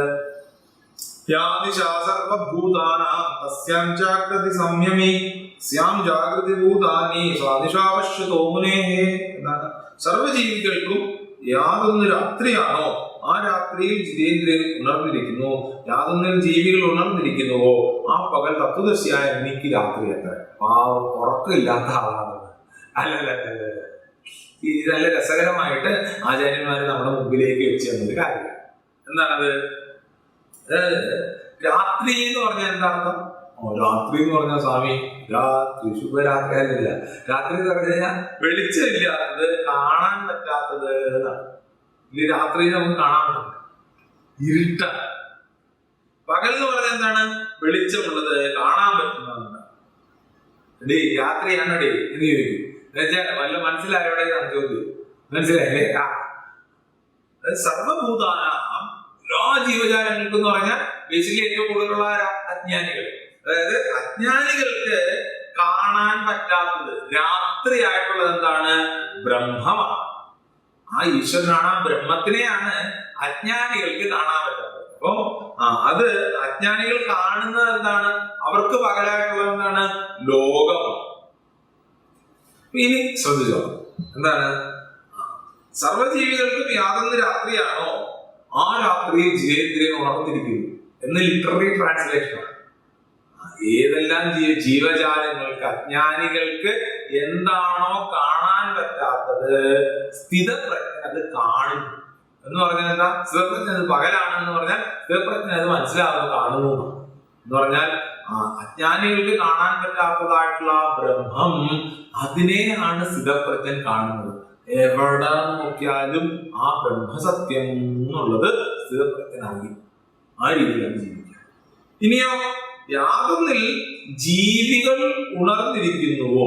A: സർവഭൂതാനാം തസ്യാം ജാഗ്രതി സംയമി സ്യാം ജാഗ്രതി ഭൂതാനി സ്വാദിശാവശ്യതോ മുനേഹേ. എന്താണ്? സർവജീവികൾക്കും യാതൊന്ന് രാത്രിയാണോ ആ രാത്രിയിൽ ജിതേന്ദ്രൻ ഉണർന്നിരിക്കുന്നു, യാതൊന്നിൽ ജീവികൾ ഉണർന്നിരിക്കുന്നുവോ ആ പകൽ തത്വദർശിയായ എനിക്ക് രാത്രി എത്ര. ഉറക്കമില്ലാത്ത ആളാണ്. അല്ലല്ല, ഇത് നല്ല രസകരമായിട്ട് ആചാര്യന്മാര് നമ്മുടെ മുമ്പിലേക്ക് വെച്ച് തന്നൊരു കാര്യമാണ്. എന്താണത്? രാത്രി എന്ന് പറഞ്ഞാൽ എന്താർത്ഥം? രാത്രി എന്ന് പറഞ്ഞാൽ സ്വാമി രാത്രി ശുഭരാത്രി ആയിരുന്നില്ല. രാത്രി എന്ന് പറഞ്ഞു കഴിഞ്ഞാൽ വെളിച്ചമില്ലാത്തത്, കാണാൻ പറ്റാത്തത് എന്നാണ്. ഈ രാത്രി നമുക്ക് കാണാൻ പറ്റില്ല, ഇരുട്ടാണ്. പകൽ എന്ന് പറഞ്ഞാൽ എന്താണ്? വെളിച്ചമുള്ളത്, കാണാൻ പറ്റുന്നതാണ്. ഡേ രാത്രിയാണോ ഡേ എന്ന് ചോദിക്കും. വല്ല മനസ്സിലായോടെ ചോദ്യം മനസ്സിലായില്ലേ? സർവഭൂതാന എല്ലാ ജീവജാലങ്ങൾക്കും എന്ന് പറഞ്ഞാൽ ബേസിക്കലി ഏറ്റവും കൂടുതലുള്ള അജ്ഞാനികൾ. അതായത് അജ്ഞാനികൾക്ക് കാണാൻ പറ്റാത്തത് രാത്രിയായിട്ടുള്ളത് എന്താണ്? ബ്രഹ്മമാണ്. ആ ഈശ്വരനാണ്, ആ ബ്രഹ്മത്തിനെയാണ് അജ്ഞാനികൾക്ക് കാണാൻ പറ്റാത്തത്. അപ്പൊ അത് അജ്ഞാനികൾ കാണുന്നത് എന്താണ്? അവർക്ക് പകലായിട്ടുള്ളത് എന്താണ്? ലോകമാണ്. ഇനി ശ്രദ്ധിച്ചോ, എന്താണ്? സർവജീവികൾക്കും യാതൊന്ന് രാത്രിയാണോ ആ രാത്രിയിൽ ജിതേന്ദ്രൻ ഉണർന്നിരിക്കുന്നു എന്ന് ലിറ്റററി ട്രാൻസ്ലേഷനാണ്. ഏതെല്ലാം ജീവജാലങ്ങൾക്ക്, അജ്ഞാനികൾക്ക് എന്താണോ കാണാൻ പറ്റാത്തത് സ്ഥിതപ്രജ്ഞൻ അത് കാണുന്നു എന്ന് പറഞ്ഞാൽ എന്താ? സ്ഥിതപ്രജ്ഞൻ അത് പകലാണെന്ന് പറഞ്ഞാൽ സ്ഥിതപ്രജ്ഞൻ അത് മനസ്സിലാവുന്നു, കാണുന്നു എന്ന് പറഞ്ഞാൽ അജ്ഞാനികൾക്ക് കാണാൻ പറ്റാത്തതായിട്ടുള്ള ബ്രഹ്മം അതിനെയാണ് സ്ഥിതപ്രജ്ഞൻ കാണുന്നത്. എവിടെ നോക്കിയാലും ആ ബ്രഹ്മസത്യം എന്നുള്ളത് സ്ഥിതപ്രജ്ഞനായി ആ രീതിയിലാണ് ജീവിക്കുക. ഇനിയോ യാതൊന്നിൽ ജീവികൾ ഉണർന്നിരിക്കുന്നുവോ,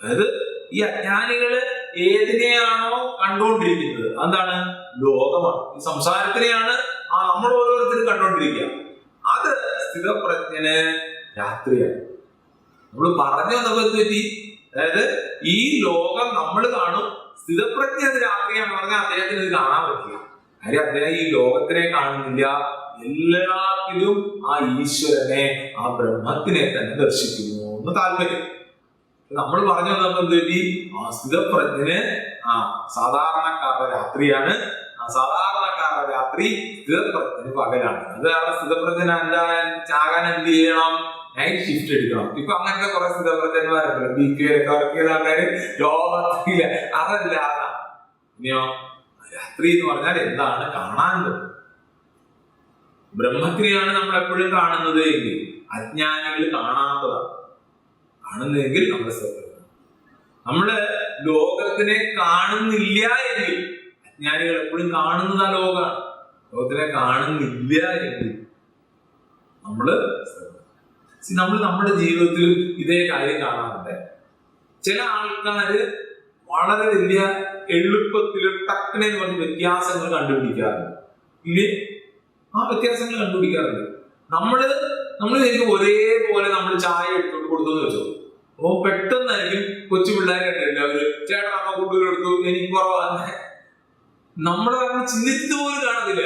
A: അതായത് ഈ അജ്ഞാനികള് ഏതിനെയാണോ കണ്ടുകൊണ്ടിരിക്കുന്നത് എന്താണ്? ലോകമാണ്, ഈ സംസാരത്തിനെയാണ് നമ്മൾ ഓരോരുത്തരും കണ്ടുകൊണ്ടിരിക്കുക. അത് സ്ഥിതപ്രജ്ഞന് രാത്രിയാണ്. നമ്മൾ പറഞ്ഞു വന്നപ്പോൾ പറ്റി, അതായത് ഈ ലോകം നമ്മൾ കാണും, സ്ഥിതപ്രജ്ഞ അത് രാത്രിയാണെന്ന് പറഞ്ഞാൽ അദ്ദേഹത്തിന് ഇത് കാണാൻ പറ്റില്ല. കാര്യം അദ്ദേഹം ഈ ലോകത്തിനെ കാണുന്നില്ല, എല്ലാത്തിലും ആ ഈശ്വരനെ, ആ ബ്രഹ്മത്തിനെ തന്നെ ദർശിക്കുന്നു എന്ന് താല്പര്യം. നമ്മൾ പറഞ്ഞു വന്നപ്പോൾ എന്തുപറ്റി? സ്ഥിതപ്രജ്ഞന് സാധാരണക്കാരുടെ രാത്രിയാണ്, സാധാരണക്കാരുടെ രാത്രി സ്ഥിതപ്രജ്ഞന് പകലാണ്. അത് കാരണം സ്ഥിതപ്രജ്ഞൻ ചാകാൻ എന്ത് ചെയ്യണം? നൈറ്റ് ഷിഫ്റ്റ് എടുക്കണം. ഇപ്പൊ അങ്ങനത്തെ കുറെ സ്ഥിതപ്രജ്ഞന്മാരുണ്ടല്ലോ, BPO വർക്ക് ചെയ്ത ആൾക്കാര് ലോകത്തില്ല. അതല്ല, അതാണ്. ഇനിയോ രാത്രി എന്ന് പറഞ്ഞാൽ എന്താണ്? കാണാൻ പറ്റും. ബ്രഹ്മത്തിനെയാണ് നമ്മൾ എപ്പോഴും കാണുന്നത് എങ്കിൽ അജ്ഞാനികൾ കാണാത്തതാണ്. കാണുന്നതെങ്കിൽ നമ്മള് ലോകത്തിനെ കാണുന്നില്ല എങ്കിൽ, അജ്ഞാനികൾ എപ്പോഴും കാണുന്നതാ ലോകമാണ്, ലോകത്തിനെ കാണുന്നില്ല എങ്കിൽ നമ്മള് നമ്മുടെ ജീവിതത്തിൽ ഇതേ കാര്യം കാണാറുണ്ട്. ചില ആൾക്കാര് വളരെ വലിയ എളുപ്പത്തിൽ ടക്കനെ എന്ന് പറഞ്ഞ വ്യത്യാസങ്ങൾ കണ്ടുപിടിക്കാറുണ്ട്. ഇല്ലേ? ആ വ്യത്യാസങ്ങൾ കണ്ടുപിടിക്കാറുണ്ട്. നമ്മള് ശരിക്കും ഒരേപോലെ നമ്മൾ ചായ എടുത്തോണ്ട് കൊടുത്തെന്ന് വെച്ചോ, അപ്പൊ പെട്ടെന്നായിരിക്കും കൊച്ചു പിള്ളേരെ കണ്ടില്ല, അവര് ചേട്ടൻ അമ്മ കൂടുതൽ എടുത്തു എനിക്ക് കുറവാണ്, നമ്മളെ ചിന്തിച്ചത് പോലും കാണത്തില്ല.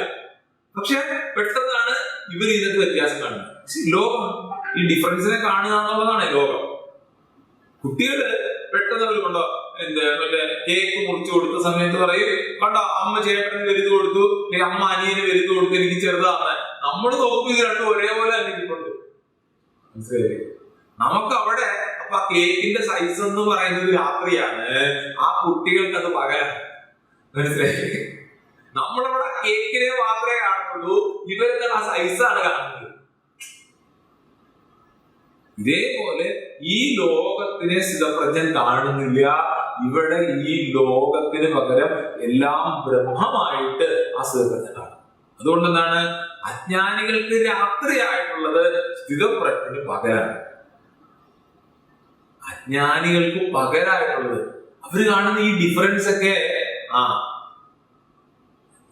A: പക്ഷെ പെട്ടെന്നാണ് ഇവർ ഇതിനകത്ത് വ്യത്യാസം കാണുന്നത്. ലോകം ഈ ഡിഫറൻസിനെ കാണുക എന്നുള്ളതാണ് ലോകം. കുട്ടികള് പെട്ടെന്ന് അവർ കൊണ്ടോ മറ്റേ കേക്ക് മുറിച്ചു കൊടുത്ത സമയത്ത് പറയും, കണ്ടോ അമ്മ ചേട്ടന് വലുത് കൊടുത്തു, അല്ലെങ്കിൽ അമ്മ അനിയന് വലുത് കൊടുത്തു, എനിക്ക് ചെറുതാണ്. നമ്മൾ നോക്കുമ്പോൾ ഇത് രണ്ടും ഒരേപോലെ തന്നെ ഇരിപ്പുണ്ട്. മനസ്സിലായി? നമുക്ക് അവിടെ അപ്പൊ ആ കേക്കിന്റെ സൈസ് എന്ന് പറയുന്നത് രാത്രിയാണ്, ആ കുട്ടികൾക്ക് അത് പകലാണ്. മനസ്സിലായി? നമ്മളവിടെ കേക്കിനെ മാത്രമേ കാണുള്ളൂ, ഇവർക്ക് ആ സൈസാണ് കാണുന്നത്. ഇതേപോലെ ഈ ലോകത്തിനെ സ്ഥിതപ്രജ്ഞൻ കാണുന്നില്ല. ഇവിടെ ഈ ലോകത്തിന് പകരം എല്ലാം ബ്രഹ്മമായിട്ട് ആ സ്ഥിതപ്രജ്ഞൻ കാണും. അതുകൊണ്ട് എന്താണ്? അജ്ഞാനികൾക്ക് രാത്രിയായിട്ടുള്ളത് സ്ഥിതപ്രജ്ഞന് പകലാണ്. അജ്ഞാനികൾക്ക് പകരായിട്ടുള്ളത് അവര് കാണുന്ന ഈ ഡിഫറൻസ് ഒക്കെ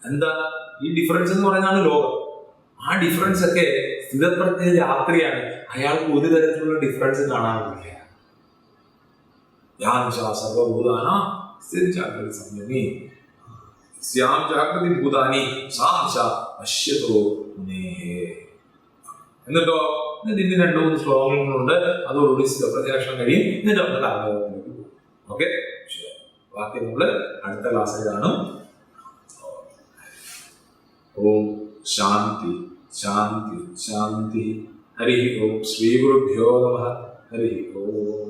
A: എന്താ? ഈ ഡിഫറൻസ് എന്ന് പറയുന്നതാണ് ലോകം. ആ ഡിഫറൻസ് ഒക്കെ സ്ഥിതപ്രജ്ഞ രാത്രിയാണ്. അയാൾക്ക് ഒരു തരത്തിലുള്ള ഡിഫറൻസ് കാണാറില്ല. സർവഭൂതാന ജാഗ്രത സംയമി സ്യാം ജാഗ്രതി ഭൂതാനി പശ്യതോ മുനേഹേ. എന്നിട്ടോ ഇന്ന് 2-3 ശ്ലോകങ്ങളുണ്ട്. അതോടുകൂടി സ്ഥിതപ്രജ്ഞ ലക്ഷണം കഴിയും. എന്നിട്ട് നമുക്ക് കർമ്മയോഗിലേക്ക് പോകും. ഓക്കെ, ബാക്കി നമ്മൾ അടുത്ത ക്ലാസ്സിൽ കാണും. ഓം ശാന്തി ശാന്തി ശാന്തി. ഹരി ഓം. ശ്രീ ഗുരുഭ്യോ നമഃ. ഹരി ഓം.